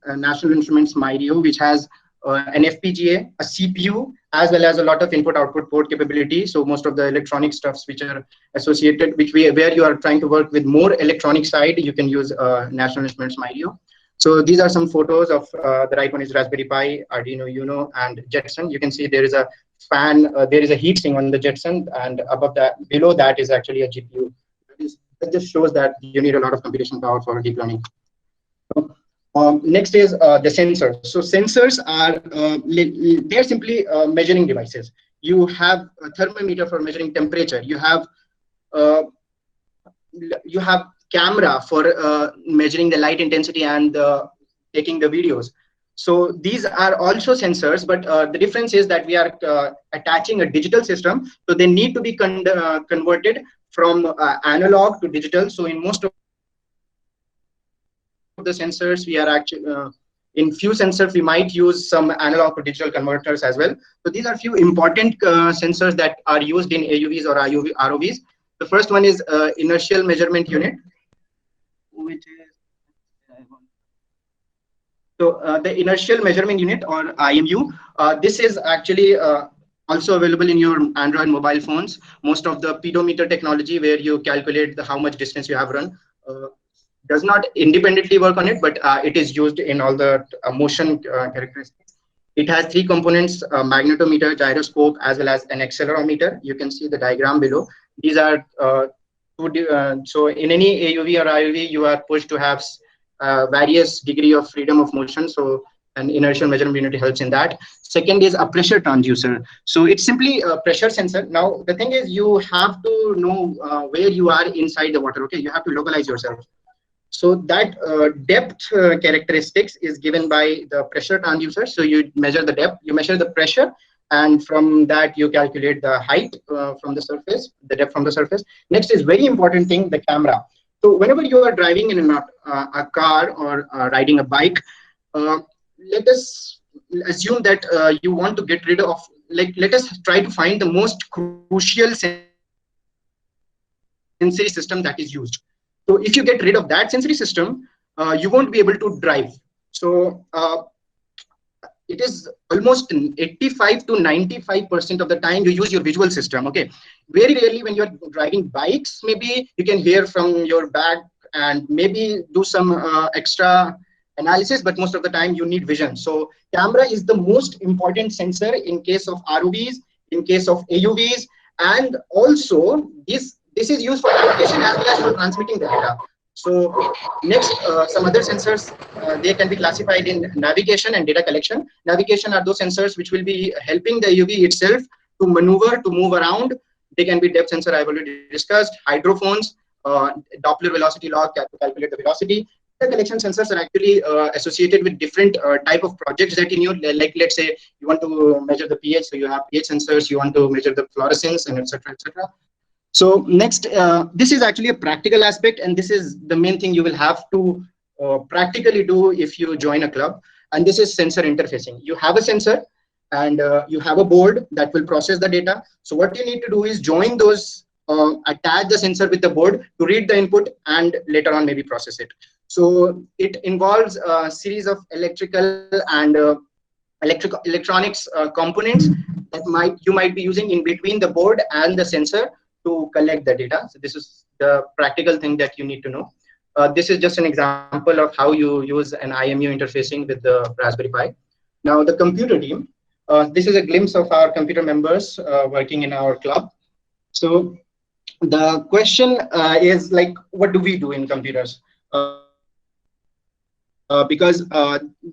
Speaker 8: National Instruments MyRIO, which has an FPGA, a CPU, as well as a lot of input-output port capability. So most of the electronic stuffs which are associated, where you are trying to work with more electronic side, you can use National Instruments MyRIO. So these are some photos of the right one is Raspberry Pi, Arduino Uno, and Jetson. You can see there is a fan, there is a heat sink on the Jetson, and below that is actually a GPU. It just shows that you need a lot of computation power for deep learning. Next is the sensors. So sensors are they're simply measuring devices. You have a thermometer for measuring temperature. You have camera for measuring the light intensity and taking the videos. So these are also sensors, but the difference is that we are attaching a digital system, so they need to be converted from analog to digital. So in most of the sensors, we are actually in few sensors we might use some analog to digital converters as well. So these are few important sensors that are used in AUVs or ROVs. The first one is inertial measurement unit, which is the inertial measurement unit, or IMU. This is actually also available in your Android mobile phones. Most of the pedometer technology, where you calculate how much distance you have run, does not independently work on it, but it is used in all the motion characteristics. It has three components: magnetometer, gyroscope, as well as an accelerometer. You can see the diagram below. These are so in any AUV or IUV, you are pushed to have various degree of freedom of motion. So an inertial measurement unit helps in that. Second is a pressure transducer. So it's simply a pressure sensor. Now the thing is, you have to know where you are inside the water. Okay, you have to localize yourself. So that depth characteristics is given by the pressure transducer. So you measure the depth, you measure the pressure, and from that you calculate the height from the surface, the depth from the surface. Next is very important thing, the camera. So whenever you are driving in a car or riding a bike, let us assume that you want to get rid of, let us try to find the most crucial sensory system that is used. So if you get rid of that sensory system, you won't be able to drive. So it is almost 85 to 95% of the time you use your visual system. Okay, very rarely when you're driving bikes, maybe you can hear from your back and maybe do some extra analysis, but most of the time you need vision. So camera is the most important sensor in case of ROVs, in case of AUVs, and also this is used for navigation as well as for transmitting the data. So next, some other sensors, they can be classified in navigation and data collection. Navigation are those sensors which will be helping the AUV itself to maneuver, to move around. They can be depth sensor, I've already discussed, hydrophones, Doppler velocity log to calculate the velocity. The collection sensors are actually associated with different type of projects that you need. Like let's say you want to measure the pH, so you have pH sensors, you want to measure the fluorescence, and etc. etc. So next, this is actually a practical aspect, and this is the main thing you will have to practically do if you join a club. And this is sensor interfacing. You have a sensor and you have a board that will process the data. So what you need to do is join those, attach the sensor with the board to read the input and later on maybe process it. So it involves a series of electrical and electronics components that you might be using in between the board and the sensor to collect the data. So this is the practical thing that you need to know. This is just an example of how you use an IMU interfacing with the Raspberry Pi. Now the computer team, this is a glimpse of our computer members working in our club. So the question is like, what do we do in computers? Because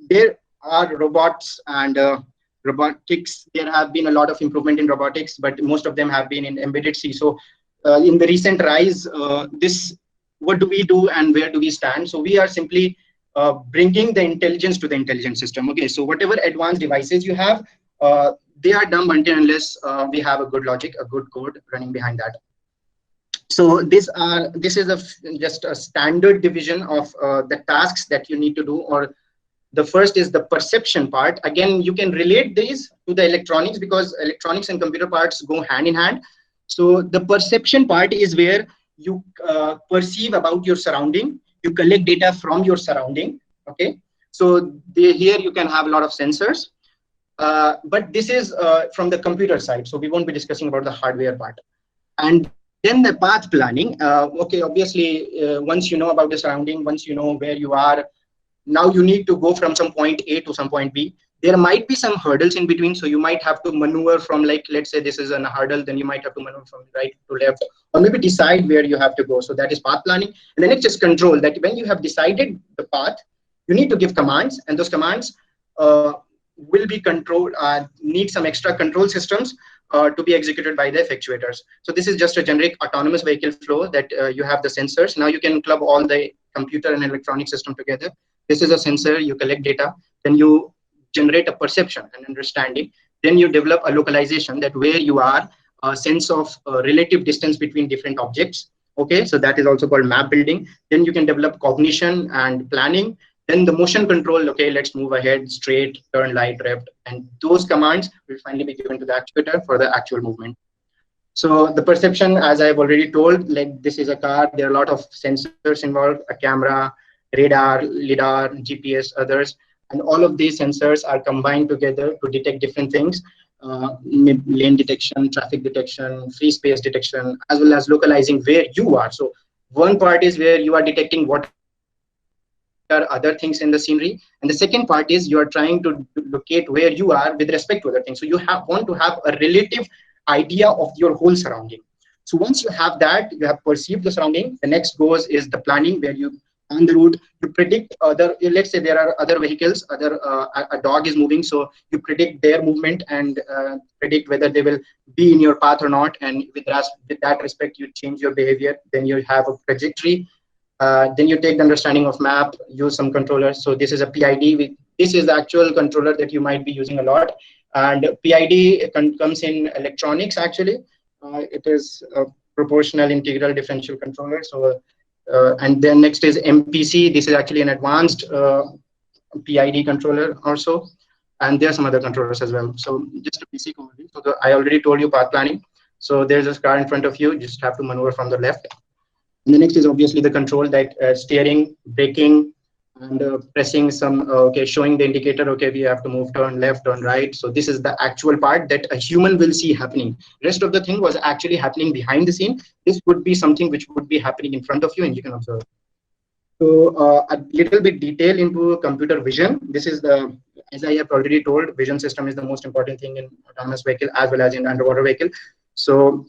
Speaker 8: there are robots and robotics. There have been a lot of improvement in robotics, but most of them have been in embedded C. So in the recent rise, what do we do and where do we stand? So we are simply bringing the intelligence to the intelligent system. Okay, so whatever advanced devices you have, they are dumb until unless we have a good logic, a good code running behind that. So this is just a standard division of the tasks that you need to do. Or the first is the perception part. Again, you can relate these to the electronics because electronics and computer parts go hand in hand. So the perception part is where you perceive about your surrounding. You collect data from your surrounding. Okay, so here you can have a lot of sensors. But this is from the computer side. So we won't be discussing about the hardware part. And then the path planning. Okay, obviously, once you know about the surrounding, once you know where you are, now you need to go from some point A to some point B. There might be some hurdles in between. So you might have to maneuver from, like, let's say this is a hurdle, then you might have to maneuver from right to left, or maybe decide where you have to go. So that is path planning. And then it's just control, that when you have decided the path, you need to give commands, and those commands will be controlled, need some extra control systems to be executed by the effectuators. So this is just a generic autonomous vehicle flow that you have the sensors. Now you can club all the computer and electronic system together. This is a sensor, you collect data, then you generate a perception and understanding. Then you develop a localization, that where you are, a sense of relative distance between different objects. Okay, so that is also called map building. Then you can develop cognition and planning. Then the motion control, okay, let's move ahead, straight, turn, light, left, and those commands will finally be given to the actuator for the actual movement. So the perception, as I've already told, like this is a car, there are a lot of sensors involved, a camera, radar, LIDAR, GPS, others, and all of these sensors are combined together to detect different things, lane detection, traffic detection, free space detection, as well as localizing where you are. So one part is where you are detecting what are other things in the scenery, and the second part is you are trying to locate where you are with respect to other things. So you want to have a relative idea of your whole surrounding. So once you have that, you have perceived the surrounding, the next goes is the planning, where you on the route you predict other, let's say there are other vehicles, a dog is moving, so you predict their movement and predict whether they will be in your path or not, and with that respect you change your behavior. Then you have a trajectory. Then you take the understanding of map, use some controllers. So this is a PID. This is the actual controller that you might be using a lot. And PID comes in electronics, actually. It is a proportional integral differential controller. So, and then next is MPC. This is actually an advanced PID controller also. And there are some other controllers as well. So just a basic overview. So I already told you path planning. So there's a car in front of you. You just have to maneuver from the left. And the next is obviously the control, that steering, braking, and pressing some, okay, showing the indicator, okay, we have to move, turn left, turn right. So this is the actual part that a human will see happening. Rest of the thing was actually happening behind the scene. This would be something which would be happening in front of you and you can observe. So a little bit detail into computer vision. This is the, as I have already told, vision system is the most important thing in autonomous vehicle as well as in underwater vehicle. So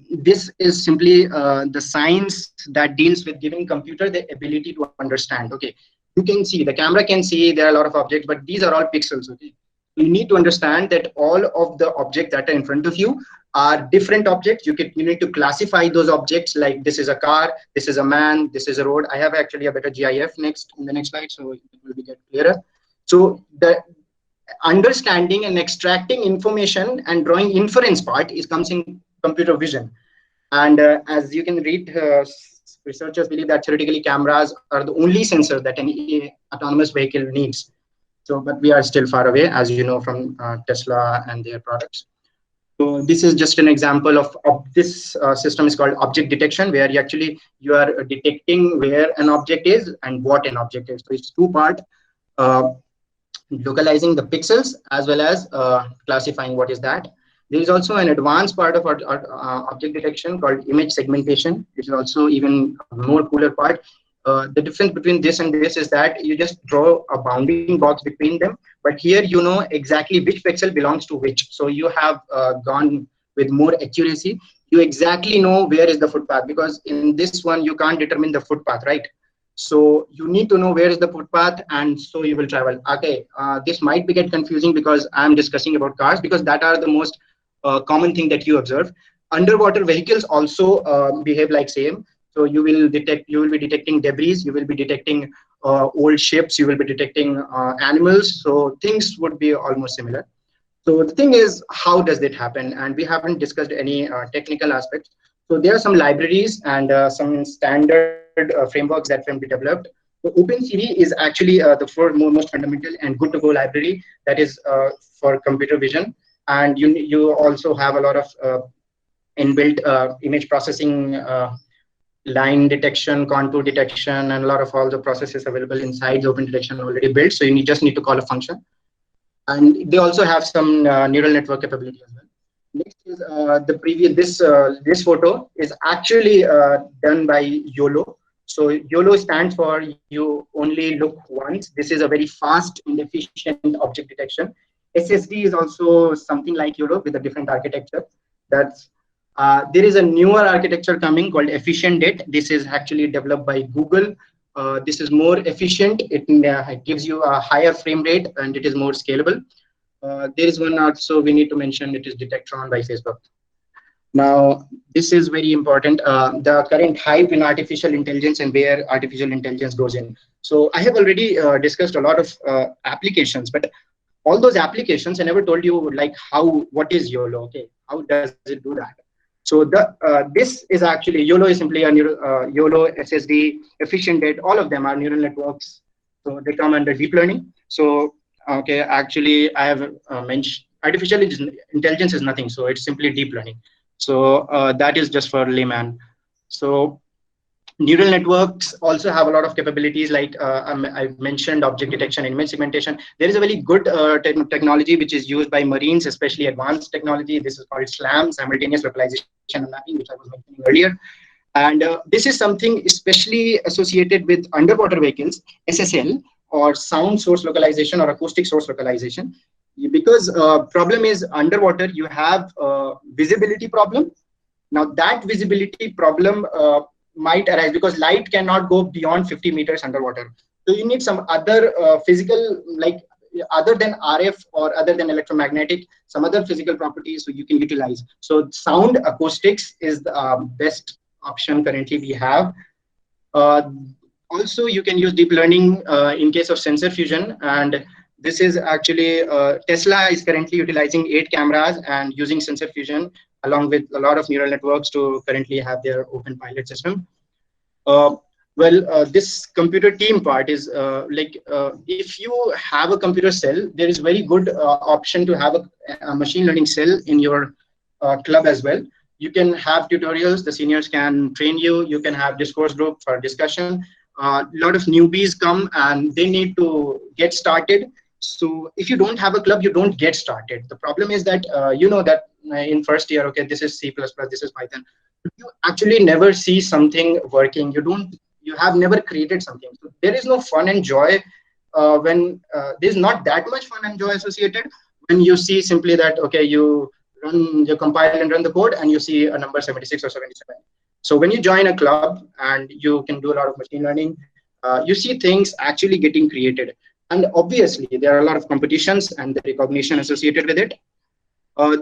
Speaker 8: this is simply the science that deals with giving computer the ability to understand. Okay, you can see, the camera can see there are a lot of objects, but these are all pixels. Okay, you need to understand that all of the objects that are in front of you are different objects. You need to classify those objects, like this is a car, this is a man, this is a road. I have actually a better GIF next in the next slide, so it will get clearer. So the understanding and extracting information and drawing inference part comes in computer vision. And as you can read, researchers believe that theoretically cameras are the only sensor that any autonomous vehicle needs. So, but we are still far away, as you know, from Tesla and their products. So this is just an example of this system is called object detection, where you are detecting where an object is and what an object is. So it's two-part, localizing the pixels as well as classifying what is that. There is also an advanced part of our object detection called image segmentation, which is also even more cooler part. The difference between this and this is that you just draw a bounding box between them, but here you know exactly which pixel belongs to which. So you have gone with more accuracy. You exactly know where is the footpath, because in this one you can't determine the footpath, right? So you need to know where is the footpath, and so you will travel. Okay, this might get confusing because I'm discussing about cars, because that are the most common thing that you observe. Underwater vehicles also behave like same. So you will be detecting debris, you will be detecting old ships, you will be detecting animals. So things would be almost similar. So the thing is, how does it happen? And we haven't discussed any technical aspects. So there are some libraries and some standard frameworks that can be developed. So OpenCV is actually the most fundamental and good to go library that is for computer vision. And you also have a lot of inbuilt image processing, line detection, contour detection, and a lot of all the processes available inside the open detection already built. So you just need to call a function. And they also have some neural network capability as well. Next is this photo is actually done by YOLO. So YOLO stands for you only look once. This is a very fast and efficient object detection. SSD is also something like YOLO with a different architecture. That's there is a newer architecture coming called Efficient Det. This is actually developed by Google. This is more efficient. It gives you a higher frame rate and it is more scalable. There is one also we need to mention. It is Detectron by Facebook. Now, this is very important. The current hype in artificial intelligence and where artificial intelligence goes in. So I have already discussed a lot of applications, but all those applications, I never told you like what is YOLO, okay? How does it do that? So this is actually, YOLO is simply a YOLO, SSD, Efficient Det, all of them are neural networks. So they come under deep learning. So, okay, actually I have mentioned artificial intelligence is nothing. So it's simply deep learning. So that is just for layman. So neural networks also have a lot of capabilities, like I've mentioned object detection and image segmentation. There is a very good technology which is used by Marines, especially advanced technology. This is called SLAM, simultaneous localization and mapping, which I was mentioning earlier. And this is something especially associated with underwater vehicles, SSL, or sound source localization or acoustic source localization. Because problem is underwater, you have visibility problem. Now that visibility problem might arise because light cannot go beyond 50 meters underwater. So you need some other physical, like other than RF or other than electromagnetic, some other physical properties so you can utilize. So sound acoustics is the best option currently we have. Also, you can use deep learning in case of sensor fusion. And this is actually, Tesla is currently utilizing 8 cameras and using sensor fusion along with a lot of neural networks to currently have their open pilot system. This computer team part is if you have a computer cell, there is very good option to have a machine learning cell in your club as well. You can have tutorials, the seniors can train you, you can have discourse group for discussion. A lot of newbies come and they need to get started. So if you don't have a club, you don't get started. The problem is that you know that in first year, okay, this is C++, this is Python. You actually never see something working. You have never created something. So there is no fun and joy when there's not that much fun and joy associated when you see simply that, okay, you compile and run the code and you see a number 76 or 77. So when you join a club and you can do a lot of machine learning, you see things actually getting created. And obviously, there are a lot of competitions and the recognition associated with it.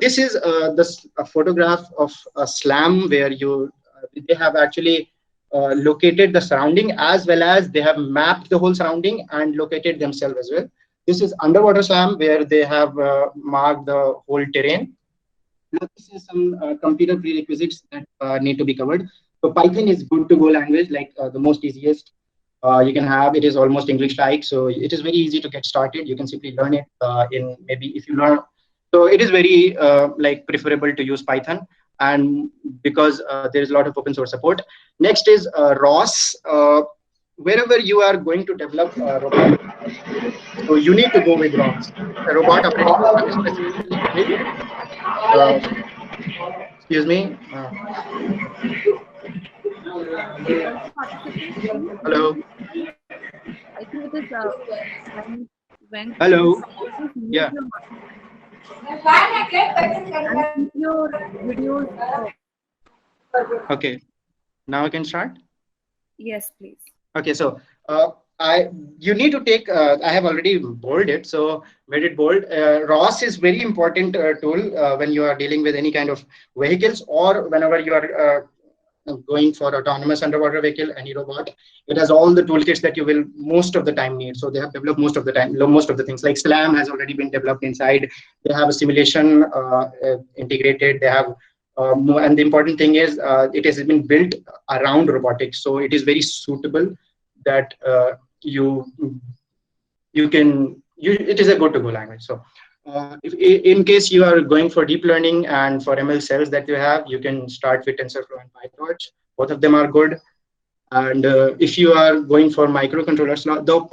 Speaker 8: This is a photograph of a SLAM where they have actually located the surrounding as well as they have mapped the whole surrounding and located themselves as well. This is underwater SLAM where they have marked the whole terrain. Now, this is some computer prerequisites that need to be covered. So Python is good to go language, like the most easiest you can have. It is almost English-like, so it is very easy to get started. You can simply learn it in maybe if you learn. So it is very like preferable to use Python, and because there is a lot of open source support. Next is ROS. Wherever you are going to develop a robot, so you need to go with ROS. A robot operating system is specifically built. Excuse me. Hello.
Speaker 1: I think it is when
Speaker 8: Hello. Yeah.
Speaker 1: and your videos.
Speaker 8: Okay. Now I can start.
Speaker 1: Yes, please.
Speaker 8: Okay. So you need to take. I have already bolded it. So made it bold. ROS is very important tool when you are dealing with any kind of vehicles or whenever you are going for autonomous underwater vehicle, any robot. It has all the toolkits that you will most of the time need. So they have developed most of the time, most of the things like SLAM has already been developed inside. They have a simulation integrated. They have, and the important thing is it has been built around robotics. So it is very suitable that it is a good to go language. So if in case you are going for deep learning and for ML cells that you have, you can start with TensorFlow and PyTorch. Both of them are good. And if you are going for microcontrollers, though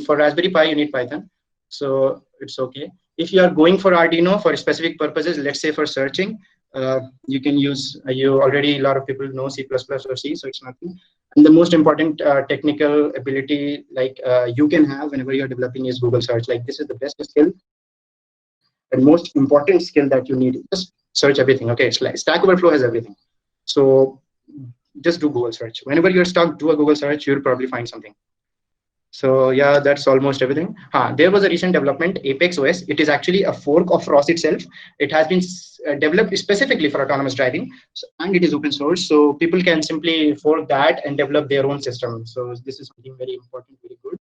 Speaker 8: for Raspberry Pi, you need Python. So it's okay. If you are going for Arduino for specific purposes, let's say for searching, you can use, a lot of people know C++ or C, so it's nothing. And the most important technical ability you can have whenever you're developing is Google search. Like this is the best skill and most important skill that you need. Just search everything. Okay, it's like Stack Overflow has everything. So just do Google search. Whenever you're stuck, do a Google search. You'll probably find something. So yeah, that's almost everything. There was a recent development, Apex OS. It is actually a fork of ROS itself. It has been developed specifically for autonomous driving, and it is open source. So people can simply fork that and develop their own system. So this is something very important, very good.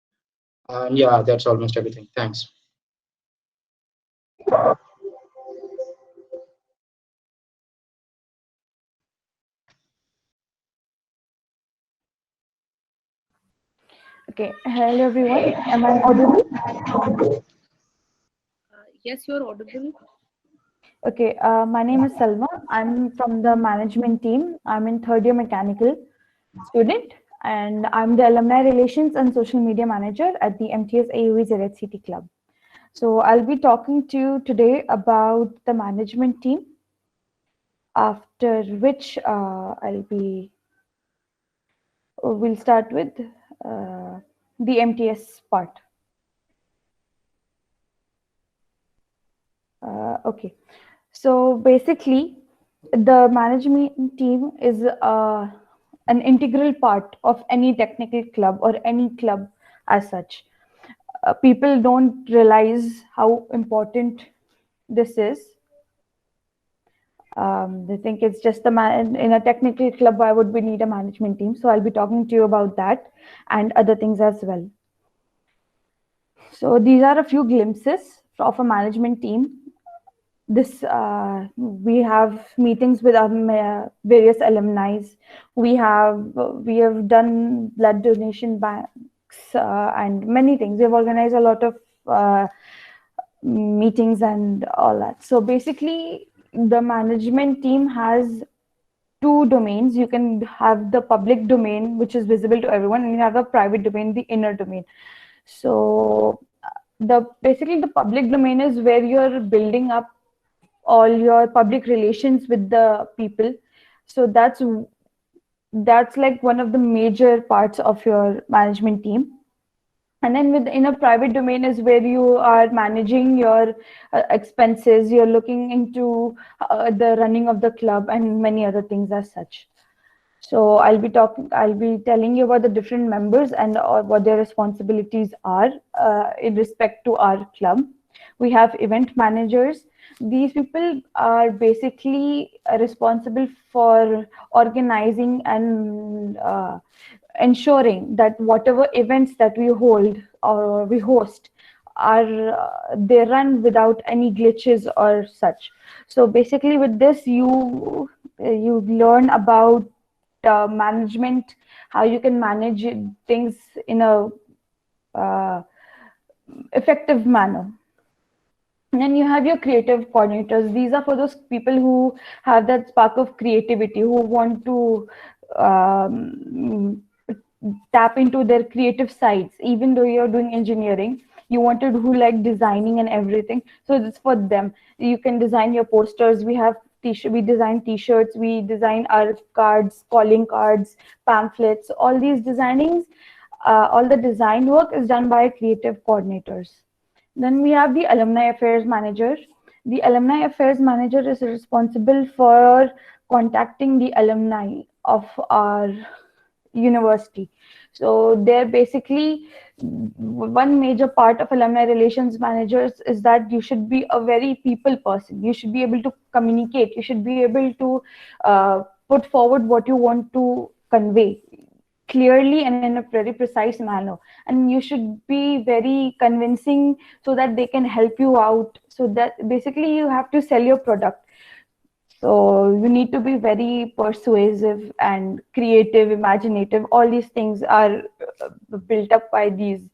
Speaker 8: And yeah, that's almost everything. Thanks.
Speaker 12: Okay, hello everyone. Am I audible?
Speaker 1: Yes, you're audible.
Speaker 12: Okay, my name is Salma. I'm from the management team. I'm in third year mechanical student, and I'm the alumni relations and social media manager at the MTS AUE ZHCT Club. So I'll be talking to you today about the management team, after which we'll start with the MTS part. Okay, so basically the management team is an integral part of any technical club or any club as such. People don't realize how important this is. They think it's just in a technical club, why would we need a management team? So I'll be talking to you about that and other things as well. So these are a few glimpses of a management team. We have meetings with our various alumni. We have done blood donation banks and many things. We've organized a lot of meetings and all that. So basically, the management team has two domains. You can have the public domain, which is visible to everyone, and you have a private domain, the inner domain. So basically the public domain is where you're building up all your public relations with the people. So that's like one of the major parts of your management team. And then in a private domain is where you are managing your expenses, you're looking into the running of the club and many other things as such. So I'll be telling you about the different members and what their responsibilities are in respect to our club. We have event managers. These people are basically responsible for organizing and ensuring that whatever events that we hold or we host are they run without any glitches or such. So basically with this you learn about management, how you can manage things in a effective manner. And then you have your creative coordinators. These are for those people who have that spark of creativity, who want to tap into their creative sides. Even though you're doing engineering, you want to do like designing and everything. So it's for them. You can design your posters. We have we design t-shirts, we design our cards, calling cards, pamphlets, all these designings, all the design work is done by creative coordinators. Then we have the alumni affairs manager. The alumni affairs manager is responsible for contacting the alumni of our university. So they're basically one major part of alumni relations managers is that you should be a very people person. You should be able to communicate. You should be able to put forward what you want to convey clearly and in a very precise manner. And you should be very convincing so that they can help you out. So that basically you have to sell your product. So you need to be very persuasive and creative, imaginative. All these things are built up by these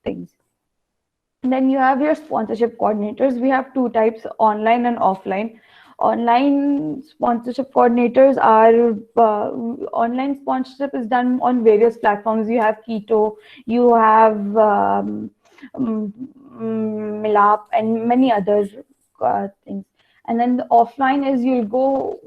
Speaker 12: things. And then you have your sponsorship coordinators. We have two types, online and offline. Online sponsorship coordinators are, online sponsorship is done on various platforms. You have Keto, you have Milap and many other things. And then the offline is you'll go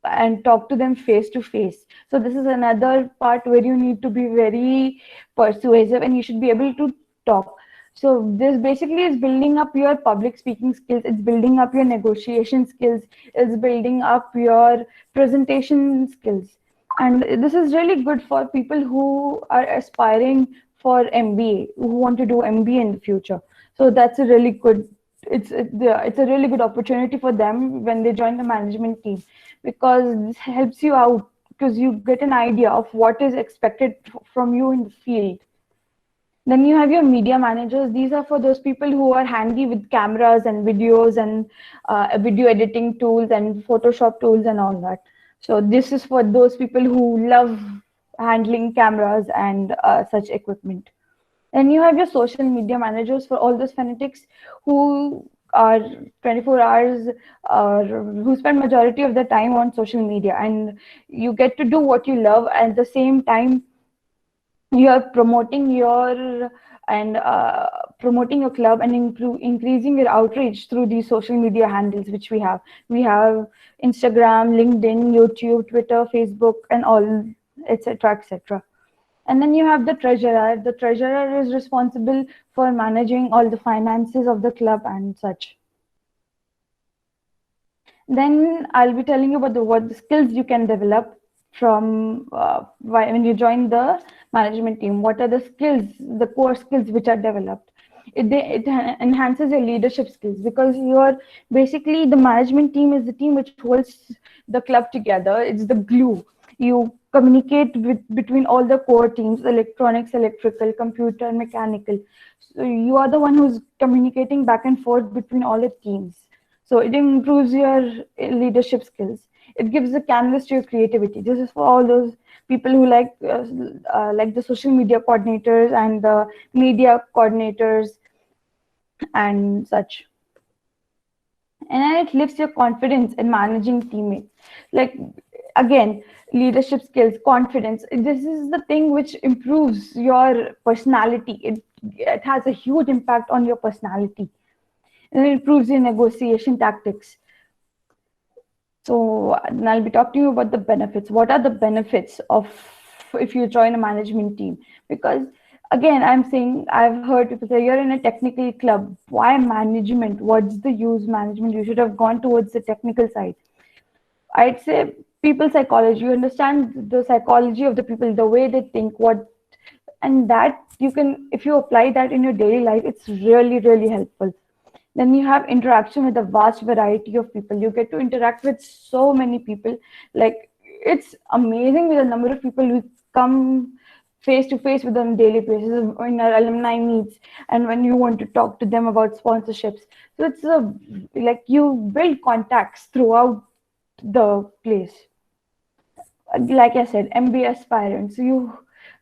Speaker 12: and talk to them face to face. So this is another part where you need to be very persuasive and you should be able to talk. So this basically is building up your public speaking skills. It's building up your negotiation skills. It's building up your presentation skills. And this is really good for people who are aspiring for MBA, who want to do MBA in the future. So that's a really good, it's a really good opportunity for them when they join the management team, because this helps you out because you get an idea of what is expected from you in the field. Then you have your media managers. These are for those people who are handy with cameras and videos and video editing tools and Photoshop tools and all that. So this is for those people who love handling cameras and such equipment. And you have your social media managers for all those fanatics who are 24 hours who spend majority of their time on social media, and you get to do what you love at the same time you are promoting your promoting your club and increasing your outreach through these social media handles which we have. We have Instagram, LinkedIn, YouTube, Twitter, Facebook, and all, etc., etc. And then you have the treasurer. The treasurer is responsible for managing all the finances of the club and such. Then I'll be telling you about what the skills you can develop from when you join the management team. What are the skills, the core skills which are developed? It enhances your leadership skills, because you are basically, the management team is the team which holds the club together. It's the glue. You communicate between all the core teams: electronics, electrical, computer, mechanical. So you are the one who's communicating back and forth between all the teams. So it improves your leadership skills. It gives a canvas to your creativity. This is for all those people who like the social media coordinators and the media coordinators and such. and then it lifts your confidence in managing teammates. Like, again, leadership skills, confidence, this is the thing which improves your personality. It has a huge impact on your personality, and it improves your negotiation tactics. So I'll be talking to you about the benefits. What are the benefits of if you join a management team? Because again, I'm saying, I've heard people say, you're in a technical club. Why management? What's the use management? You should have gone towards the technical side. I'd say people psychology. You understand the psychology of the people, the way they think, and that you can, if you apply that in your daily life, it's really, really helpful. Then you have interaction with a vast variety of people. You get to interact with so many people. Like, it's amazing with the number of people who come face to face with on a daily basis in our alumni meets, and when you want to talk to them about sponsorships. So it's like you build contacts throughout the place. Like I said, MBA aspirants.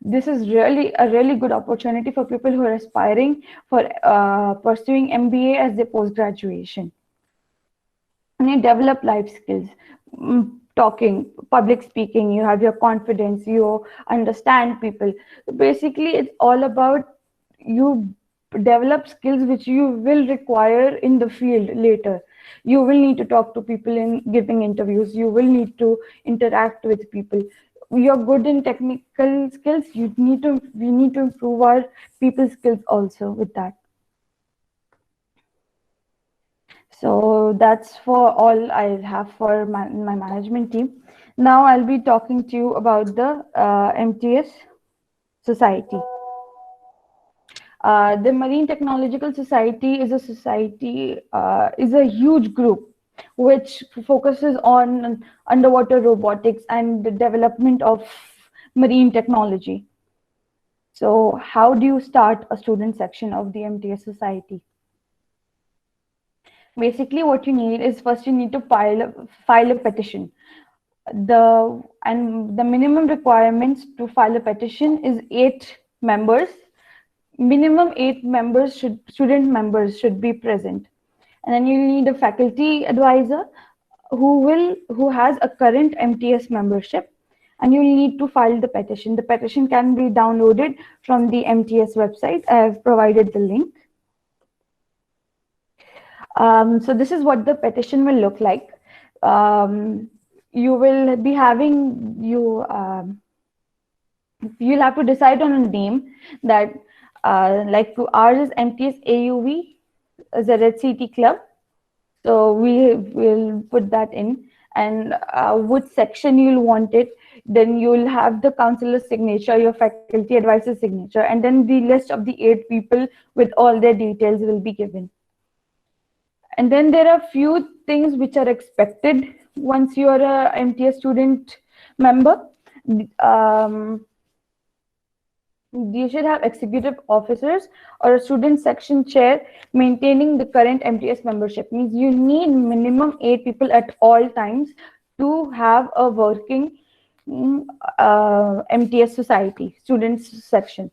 Speaker 12: This is really a really good opportunity for people who are aspiring for pursuing MBA as their post-graduation. And you develop life skills, talking, public speaking, you have your confidence, you understand people. Basically, it's all about you develop skills which you will require in the field later. You will need to talk to people in giving interviews. You will need to interact with people. You're good in technical skills. We need to improve our people skills also with that. So that's for all I have for my management team. Now I'll be talking to you about the MTS Society. The Marine Technological Society is a society, is a huge group which focuses on underwater robotics and the development of marine technology. So how do you start a student section of the MTS Society? Basically, what you need is, first you need to file a petition. The minimum requirements to file a petition is 8 members. Minimum 8 members student members should be present. And then you need a faculty advisor who has a current MTS membership, and you need to file the petition. The petition can be downloaded from the MTS website. I have provided the link. So this is what the petition will look like. You will be having, you'll have to decide on a name that, like ours is MTS AUV ZHCT Club. So we will put that in, and which section you'll want it. Then you'll have the counselor's signature, your faculty advisor's signature, and then the list of the 8 people with all their details will be given. And then there are few things which are expected once you are a MTS student member. You should have executive officers or a student section chair maintaining the current MTS membership. Means you need minimum 8 people at all times to have a working MTS society, students section.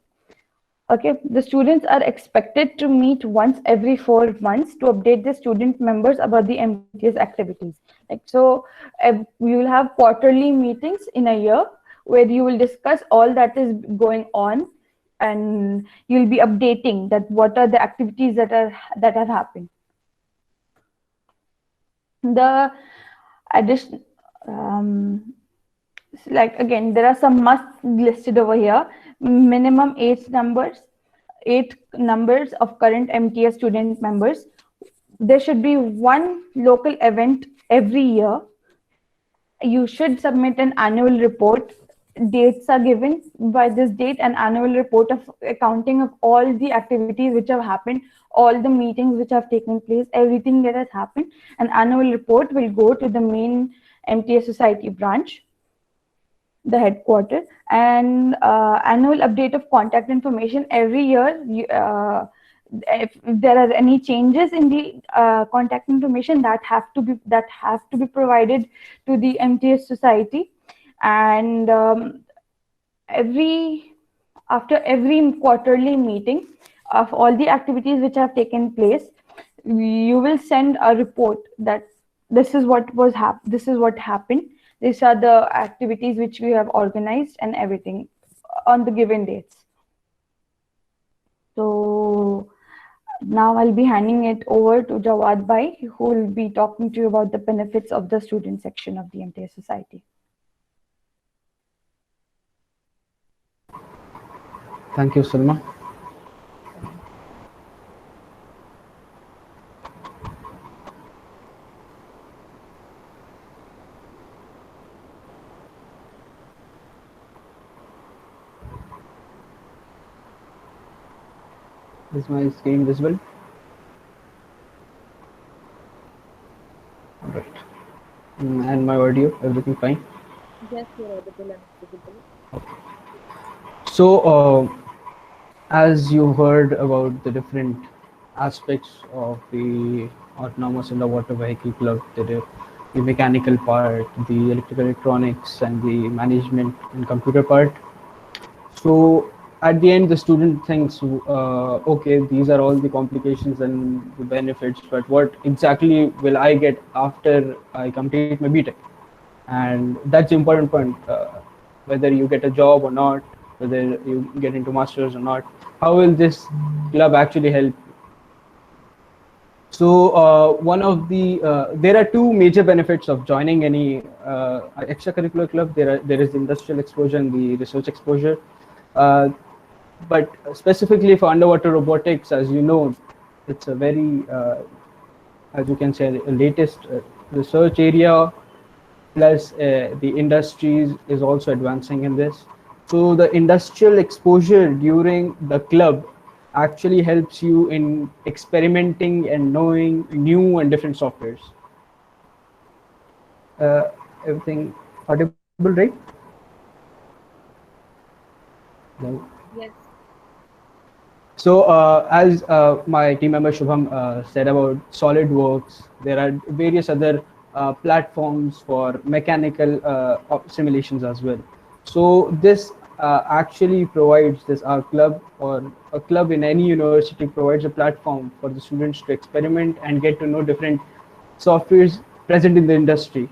Speaker 12: Okay, the students are expected to meet once every 4 months to update the student members about the MTS activities. Like, so you will have quarterly meetings in a year where you will discuss all that is going on, and you'll be updating that what are the activities that have happened. The addition, like again, there are some musts listed over here. Minimum 8 numbers of current MTS student members. There should be 1 local event every year. You should submit an annual report. Dates are given by this date, an annual report of accounting of all the activities which have happened, all the meetings which have taken place, everything that has happened. An annual report will go to the main MTS Society branch, the headquarters, and annual update of contact information every year. If there are any changes in the contact information that have to be provided to the MTS Society, and after every quarterly meeting of all the activities which have taken place, you will send a report that this is what was this is what happened. These are the activities which we have organized and everything on the given dates. So now I'll be handing it over to Jawad Bhai, who will be talking to you about the benefits of the student section of the MTA Society.
Speaker 2: Thank you, Salma. Is my screen visible? All right. And my audio, everything fine?
Speaker 1: Yes, you're audible and visible.
Speaker 2: So, as you heard about the different aspects of the autonomous underwater vehicle club, the mechanical part, the electrical electronics, and the management and computer part. So at the end, the student thinks, okay, these are all the complications and the benefits, but what exactly will I get after I complete my BTech? And that's the important point. Whether you get a job or not, whether you get into masters or not, how will this club actually help? So one of the there are two major benefits of joining any extracurricular club. There is the industrial exposure and the research exposure. But specifically for underwater robotics, as you know, it's a very, as you can say, the latest research area. Plus, the industries is also advancing in this. So the industrial exposure during the club actually helps you in experimenting and knowing new and different softwares. Everything audible, right? No.
Speaker 1: Yes.
Speaker 2: So as my team member Shubham said about SolidWorks, there are various other platforms for mechanical simulations as well. So this actually provides our club, or a club in any university, provides a platform for the students to experiment and get to know different softwares present in the industry.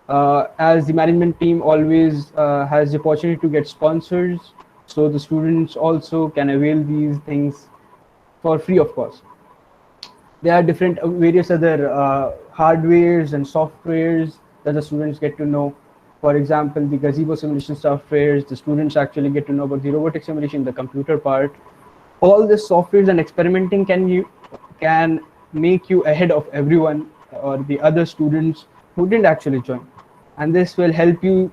Speaker 2: As the management team always has the opportunity to get sponsors, so the students also can avail these things for free of course. There are different various other hardwares and softwares that the students get to know. For example, the gazebo simulation softwares, the students actually get to know about the robotic simulation, the computer part. All the softwares and experimenting can make you ahead of everyone or the other students who didn't actually join. And this will help you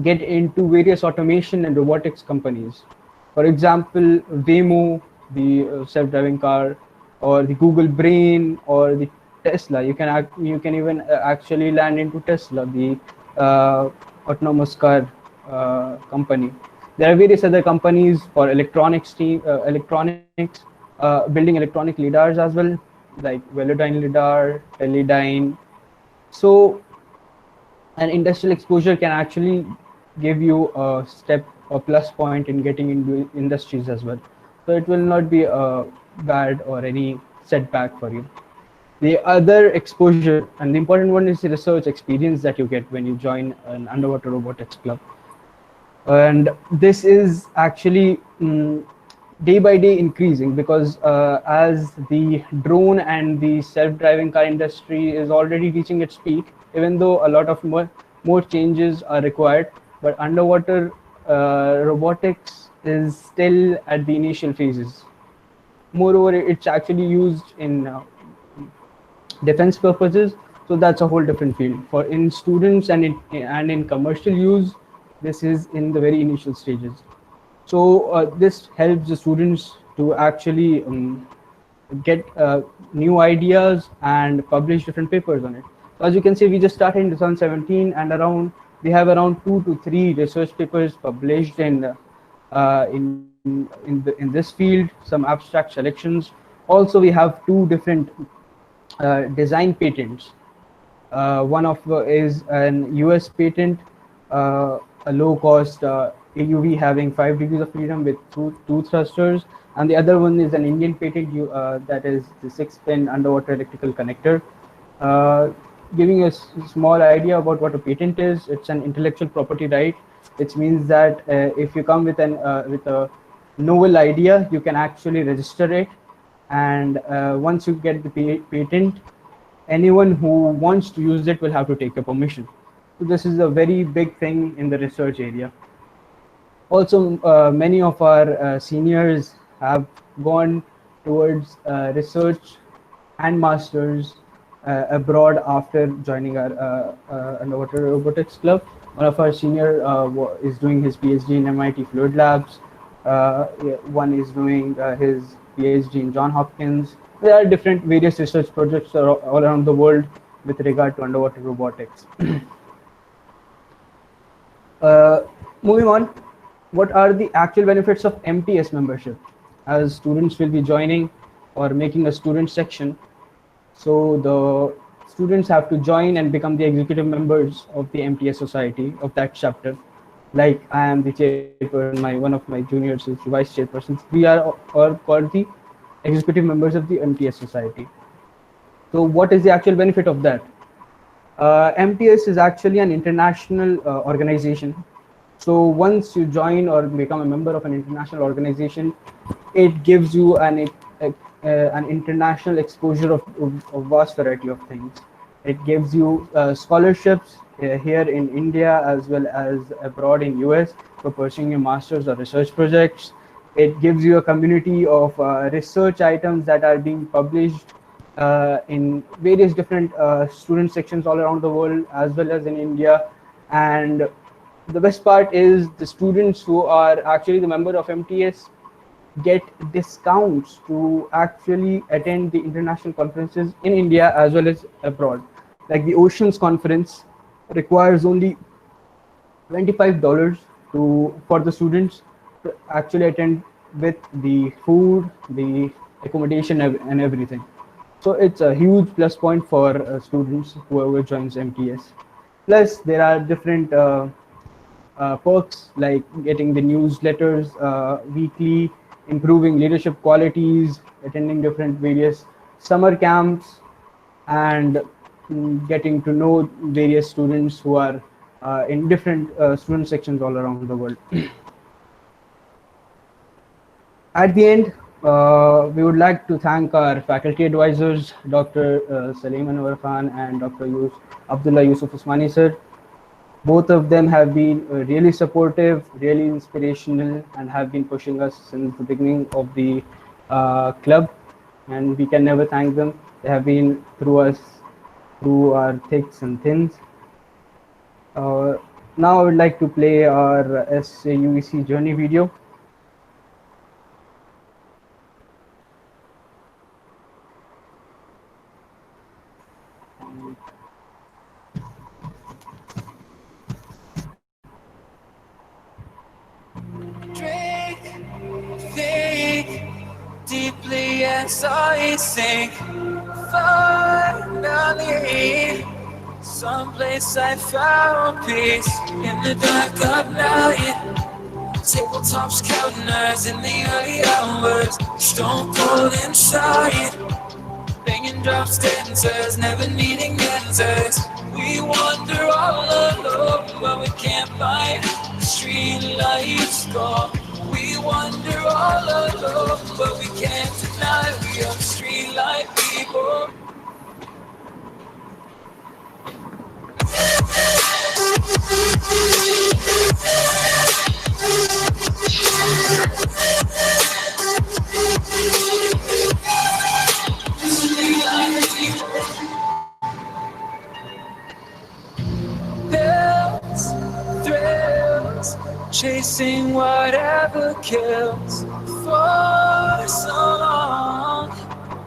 Speaker 2: get into various automation and robotics companies. For example, Waymo, the self-driving car, or the Google Brain, or the Tesla. You can even actually land into Tesla, the autonomous car company. There are various other companies for electronics, building electronic lidars as well, like Velodyne lidar, Teledyne. So an industrial exposure can actually give you a plus point in getting into industries as well. So it will not be a bad or any setback for you. The other exposure, and the important one, is the research experience that you get when you join an underwater robotics club. And this is actually day by day increasing, because as the drone and the self-driving car industry is already reaching its peak, even though a lot of more changes are required, but underwater robotics is still at the initial phases. Moreover, it's actually used in defense purposes, so that's a whole different field. For in students and in commercial use, this is in the very initial stages. So this helps the students to actually get new ideas and publish different papers on it. So as you can see, we just started in 2017, and we have around 2 to 3 research papers published in this field, some abstract selections. Also, we have 2 different design patents. One of is an US patent, a low-cost AUV having 5 degrees of freedom with two thrusters, and the other one is an Indian patent that is the 6-pin underwater electrical connector. Giving a small idea about what a patent is, it's an intellectual property right, which means that if you come with a novel idea, you can actually register it, and once you get the patent, anyone who wants to use it will have to take a permission. So this is a very big thing in the research area. Also, many of our seniors have gone towards research and masters abroad after joining our underwater robotics club. One of our senior is doing his PhD in MIT Fluid Labs. One is doing his PhD in Johns Hopkins. There are different various research projects all around the world with regard to underwater robotics. Moving on, what are the actual benefits of MTS membership? As students will be joining or making a student section, so the students have to join and become the executive members of the MTS society of that chapter. Like I am the chairperson, one of my juniors is the vice chairperson. We are all called the executive members of the MTS society. So what is the actual benefit of that? MTS is actually an international organization. So once you join or become a member of an international organization, it gives you an international exposure of vast variety of things. It gives you scholarships here in India as well as abroad in US for pursuing your master's or research projects. It gives you a community of research items that are being published in various different student sections all around the world as well as in India. And the best part is the students who are actually the member of MTS get discounts to actually attend the international conferences in India as well as abroad. Like the Oceans Conference requires only $25 for the students to actually attend with the food, the accommodation and everything. So it's a huge plus point for students whoever joins MTS. Plus there are different perks like getting the newsletters weekly, improving leadership qualities, attending different various summer camps, and getting to know various students who are in different student sections all around the world. At the end, we would like to thank our faculty advisors, Dr. Salim Anwar Khan and Dr. Abdullah Yusuf Usmani sir. Both of them have been really supportive, really inspirational, and have been pushing us since the beginning of the club. And we can never thank them. They have been through our thicks and thins. Now I would like to play our SAUEC journey video.
Speaker 13: Deeply and so it sink. Finally, someplace I found peace in the dark of night. Tabletops counting eyes in the early hours. Stone cold inside. Banging drop stanzas, never needing answers. We wander all alone, but we can't find the street lights gone. We wander all alone, but we can't deny we are the street light people. Pills, thrills, chasing whatever kills. For so long,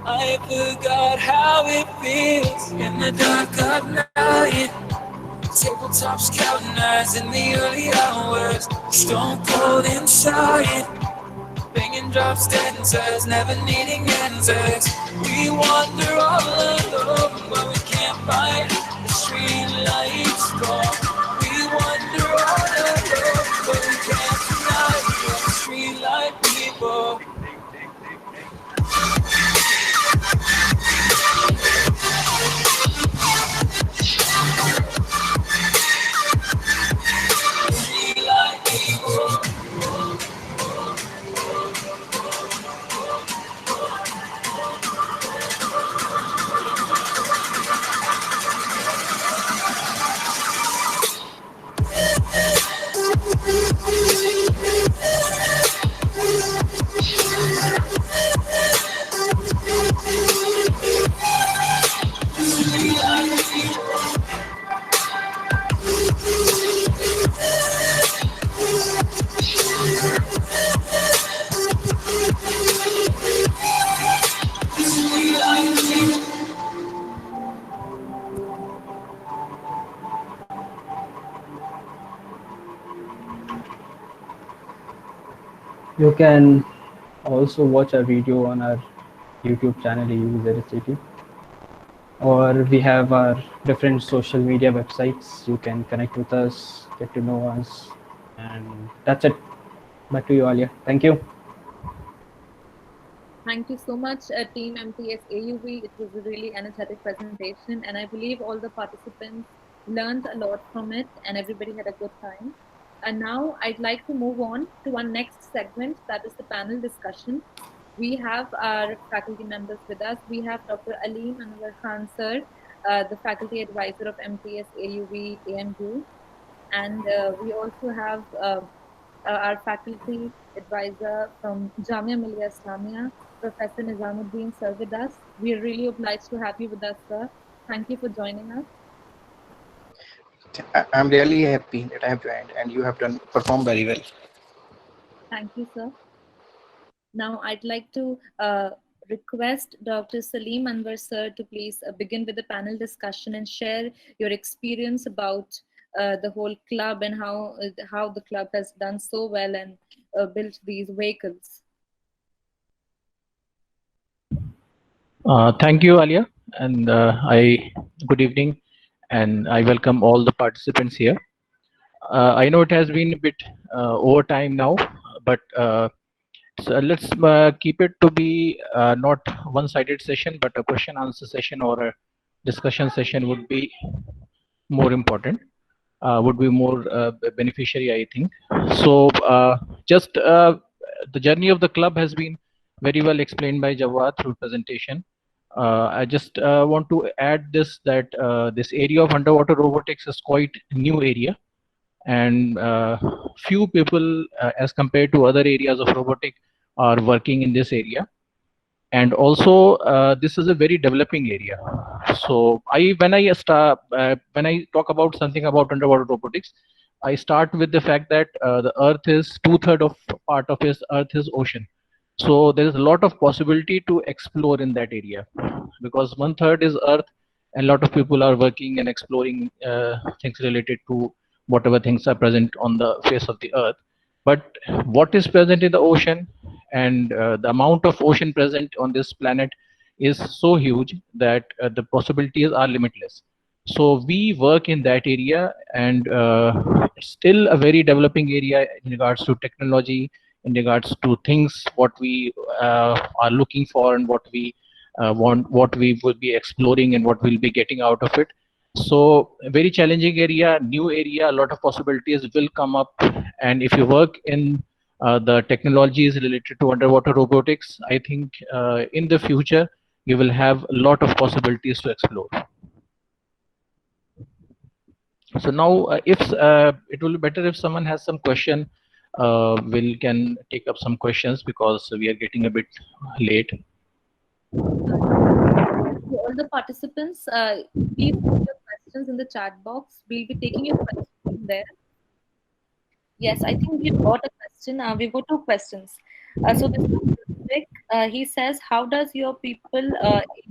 Speaker 13: I forgot how it feels in the dark of night. Tabletops counting eyes in the early hours. Stone cold inside. Banging drop stanzas, never needing answers. We wander all alone, but we can't find the street lights gone. We wander all alone, but we can't
Speaker 2: You can also watch our video on our YouTube channel, AUV030. Or we have our different social media websites. You can connect with us, get to know us, and that's it. Back to you, Alia. Thank you.
Speaker 1: Thank you so much, Team MTS AUV. It was a really energetic presentation, and I believe all the participants learned a lot from it, and everybody had a good time. And now I'd like to move on to our next segment, that is the panel discussion. We have our faculty members with us. We have Dr. Aleem Anwar Khan, sir, the faculty advisor of MTS AUV AMU. And we also have our faculty advisor from Jamia Millia Islamia, Professor Nizamuddin, sir, with us. We are really obliged to have you with us, sir. Thank you for joining us.
Speaker 14: I'm really happy that I have joined, and you have performed very well.
Speaker 1: Thank you, sir. Now, I'd like to request Dr. Salim Anwar, sir, to please begin with the panel discussion and share your experience about the whole club and how the club has done so well and built these vehicles.
Speaker 15: Thank you, Alia, and good evening, and I welcome all the participants here. I know it has been a bit over time now, but so let's keep it to be not one-sided session, but a question-answer session or a discussion session would be more important, would be more beneficiary, I think. So just the journey of the club has been very well explained by Jawad through presentation. I just want to add this, that this area of underwater robotics is quite a new area, and few people as compared to other areas of robotic are working in this area. And also this is a very developing area. So when I talk about something about underwater robotics, I start with the fact that the earth is 2/3 of part of its earth is ocean. So there is a lot of possibility to explore in that area, because 1/3 is earth, and a lot of people are working and exploring things related to whatever things are present on the face of the earth. But what is present in the ocean, and the amount of ocean present on this planet is so huge that the possibilities are limitless. So we work in that area, and it's still a very developing area in regards to technology, in regards to things what we are looking for, and what we want, what we will be exploring, and what we'll be getting out of it. So a very challenging area, new area, a lot of possibilities will come up. And if you work in the technologies related to underwater robotics, I think in the future you will have a lot of possibilities to explore. So now if it will be better if someone has some question, we can take up some questions, because we are getting a bit late.
Speaker 1: To all the participants, please put your questions in the chat box. We'll be taking your questions from there. Yes, I think we've got a question. We've got two questions. So this is Rick. He says, how does your people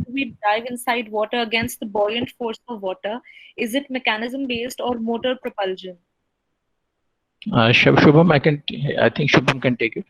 Speaker 1: we dive inside water against the buoyant force of water? Is it mechanism based or motor propulsion?
Speaker 15: Shubham, I think Shubham can take it.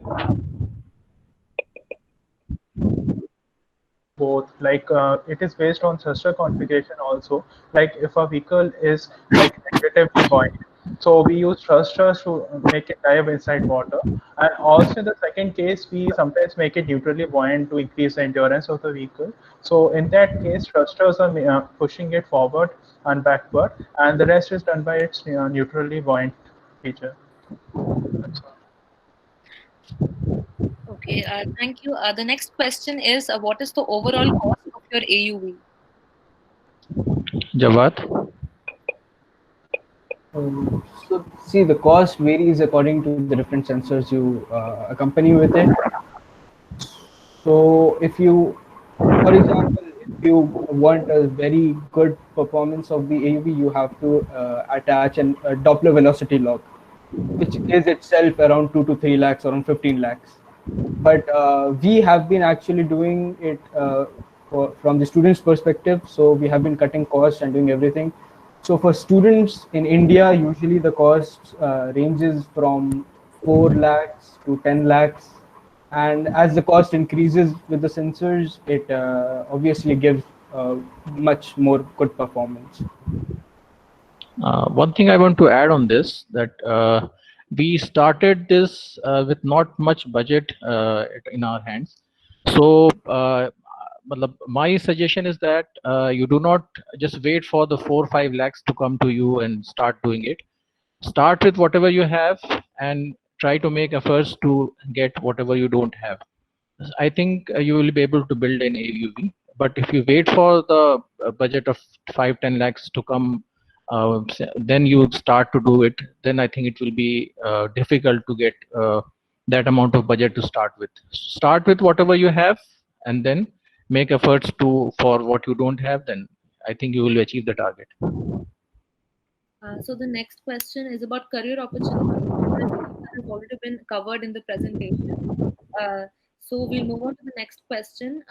Speaker 7: Both, like it is based on thruster configuration also. Like if a vehicle is like negatively buoyant, so we use thrusters to make it dive inside water. And also in the second case, we sometimes make it neutrally buoyant to increase the endurance of the vehicle. So in that case, thrusters are pushing it forward and backward, and the rest is done by its neutrally buoyant feature.
Speaker 1: Okay, thank you. The next question is, what is the overall cost of your AUV?
Speaker 15: Jawad?
Speaker 2: So see, the cost varies according to the different sensors you accompany with it. So if you, for example, if you want a very good performance of the AUV, you have to attach a Doppler velocity log, which is itself around 2 to 3 lakhs, around 15 lakhs. But we have been actually doing it from the students' perspective. So we have been cutting costs and doing everything. So for students in India, usually the cost ranges from 4 lakhs to 10 lakhs. And as the cost increases with the sensors, it obviously gives much more good performance.
Speaker 15: One thing I want to add on this, that we started this with not much budget in our hands. So my suggestion is that you do not just wait for the 4 or 5 lakhs to come to you and start doing it. Start with whatever you have and try to make efforts to get whatever you don't have. I think you will be able to build an AUV. But if you wait for the budget of 5-10 lakhs to come, then you start to do it, then I think it will be difficult to get that amount of budget to start with. Start with whatever you have and then make efforts for what you don't have, then I think you will achieve the target.
Speaker 1: So the next question is about career opportunities that have already been covered in the presentation. So we'll move on to the next question.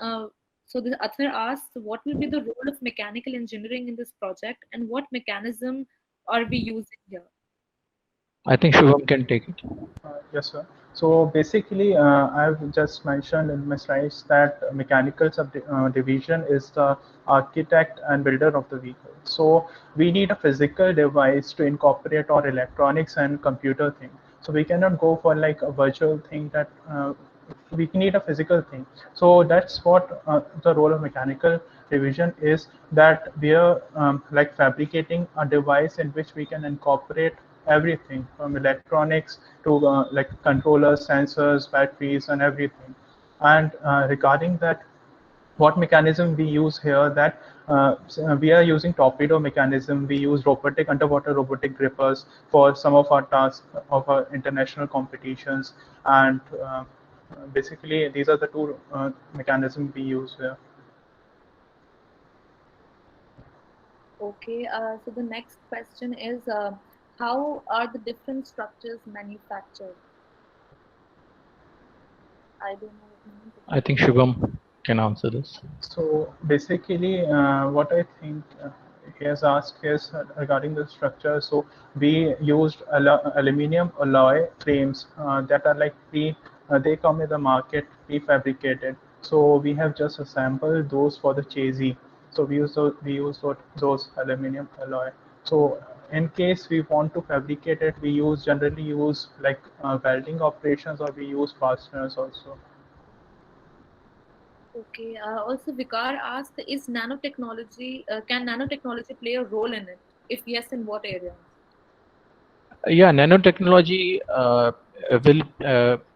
Speaker 1: So the author asks, what will be the role of mechanical engineering in this project, and what mechanism are we using here?
Speaker 15: I think Shubham can take it.
Speaker 7: Yes, sir. So basically, I've just mentioned in my slides that mechanical division is the architect and builder of the vehicle. So we need a physical device to incorporate our electronics and computer thing. So we cannot go for like a virtual thing, that we need a physical thing. So that's what the role of mechanical division is, that we are like fabricating a device in which we can incorporate everything from electronics to like controllers, sensors, batteries, and everything. And regarding that, what mechanism we use here, that we are using torpedo mechanism. We use underwater robotic grippers for some of our tasks of our international competitions. And basically these are the two mechanisms we use here.
Speaker 1: Okay, so the next question is, how are the different structures manufactured? I don't know.
Speaker 15: I think Shubham can answer this.
Speaker 7: So basically, what I think he has asked is regarding the structure. So we used aluminum alloy frames that are like they come in the market prefabricated. So we have just assembled those for the chassis. So we use those aluminum alloy. So in case we want to fabricate it, we generally use like welding operations, or we use fasteners also.
Speaker 1: Okay. Also, Vikar asked, is nanotechnology, can nanotechnology play a role in it? If yes, in what area?
Speaker 15: Yeah, nanotechnology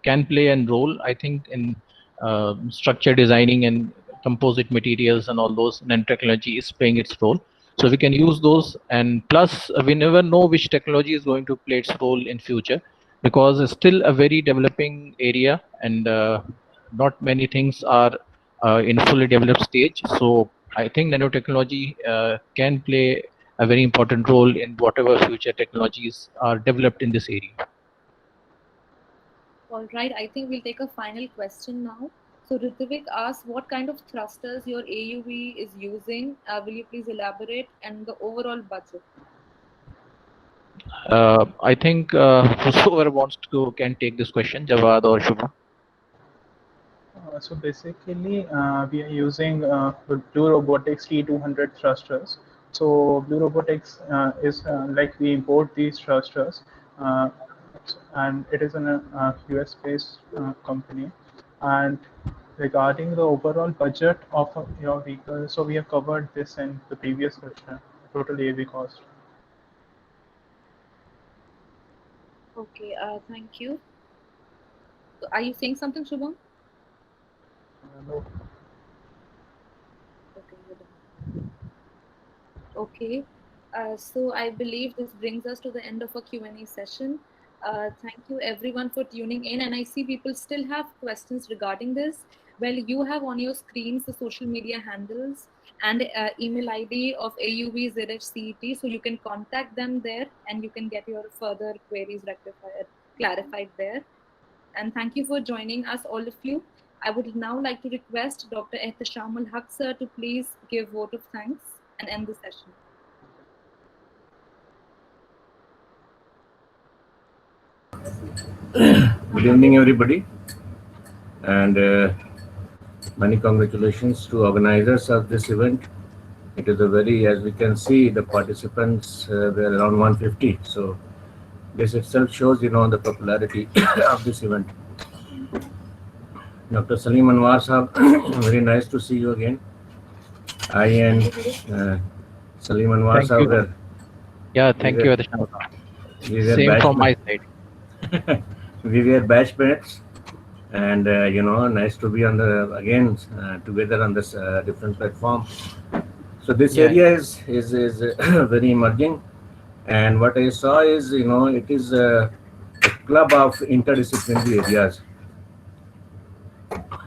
Speaker 15: can play a role, I think, in structure designing and composite materials and all those. Nanotechnology is playing its role, so we can use those. And plus, we never know which technology is going to play its role in future, because it's still a very developing area, and not many things are in fully developed stage. So I think nanotechnology can play a very important role in whatever future technologies are developed in this area.
Speaker 1: All right. I think we'll take a final question now. So Ritvik asks, what kind of thrusters your AUV is using? Will you please elaborate, and the overall budget?
Speaker 15: I think whoever wants to can take this question, Jawad or Shubham.
Speaker 7: So basically, we are using Blue Robotics T200 thrusters. So Blue Robotics is like we import these thrusters, uh, and it is a US-based company. And regarding the overall budget of your vehicle, so we have covered this in the previous question, total AV cost.
Speaker 1: Okay. Thank you. So are you saying something, Shubham?
Speaker 7: No.
Speaker 1: Okay, you're done. Okay. So I believe this brings us to the end of our Q&A session. Thank you everyone for tuning in, and I see people still have questions regarding this. Well, you have on your screens the social media handles and email ID of AUV so you can contact them there and you can get your further queries clarified there. And thank you for joining us, all of you. I would now like to request Dr. Ehtesham Ul Haq sir to please give vote of thanks and end the session.
Speaker 16: Good evening, everybody, and many congratulations to organizers of this event. It is a very, as we can see, the participants were around 150. So this itself shows, the popularity of this event. Dr. Salim Anwar Sahab, very nice to see you again. I and Salim Anwar
Speaker 15: Thank
Speaker 16: Sahab
Speaker 15: you.
Speaker 16: were.
Speaker 15: Yeah, thank you, Adisham. Same from my side.
Speaker 16: We were batchmates, and nice to be on the again together on this different platform. So this area is very emerging, and what I saw is it is a club of interdisciplinary areas.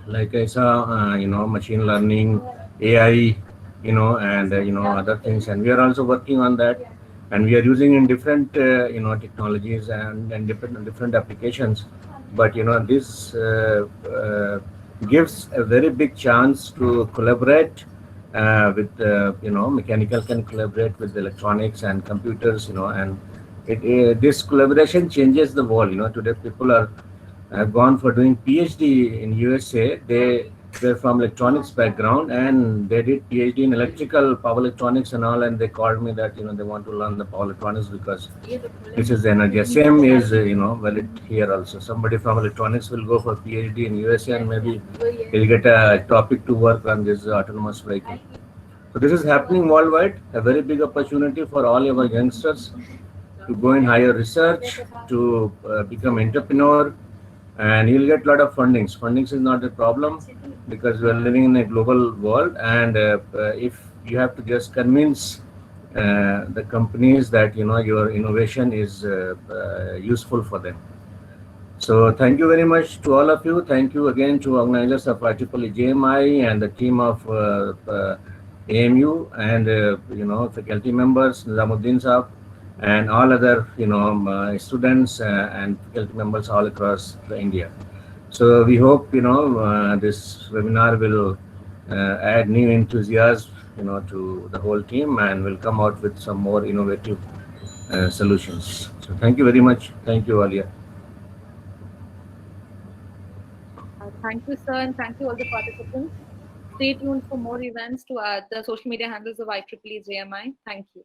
Speaker 16: Like I saw, machine learning, AI, and other things, and we are also working on that, and we are using in different technologies and different applications. But this gives a very big chance to collaborate with mechanical can collaborate with electronics and computers, and this collaboration changes the world. Today people are have gone for doing PhD in USA. They were from electronics background and they did PhD in electrical power electronics and all. And they called me that they want to learn the power electronics because this is the energy. Same is valid here also. Somebody from electronics will go for PhD in USA and maybe he'll get a topic to work on this autonomous vehicle. So this is happening worldwide. A very big opportunity for all our youngsters to go in higher research, to become entrepreneur. And you'll get a lot of fundings. Fundings is not a problem because we are living in a global world, and if you have to just convince the companies that your innovation is useful for them. So thank you very much to all of you. Thank you again to organizers of IEEE JMI and the team of AMU and faculty members, Nizamuddin Saab, and all other students and faculty members all across India. So we hope this webinar will add new enthusiasm to the whole team and will come out with some more innovative solutions. So thank you very much. Thank you, Alia.
Speaker 1: Thank you, sir, and thank you all the participants. Stay tuned for more events to the social media handles of IEEE JMI. Thank you.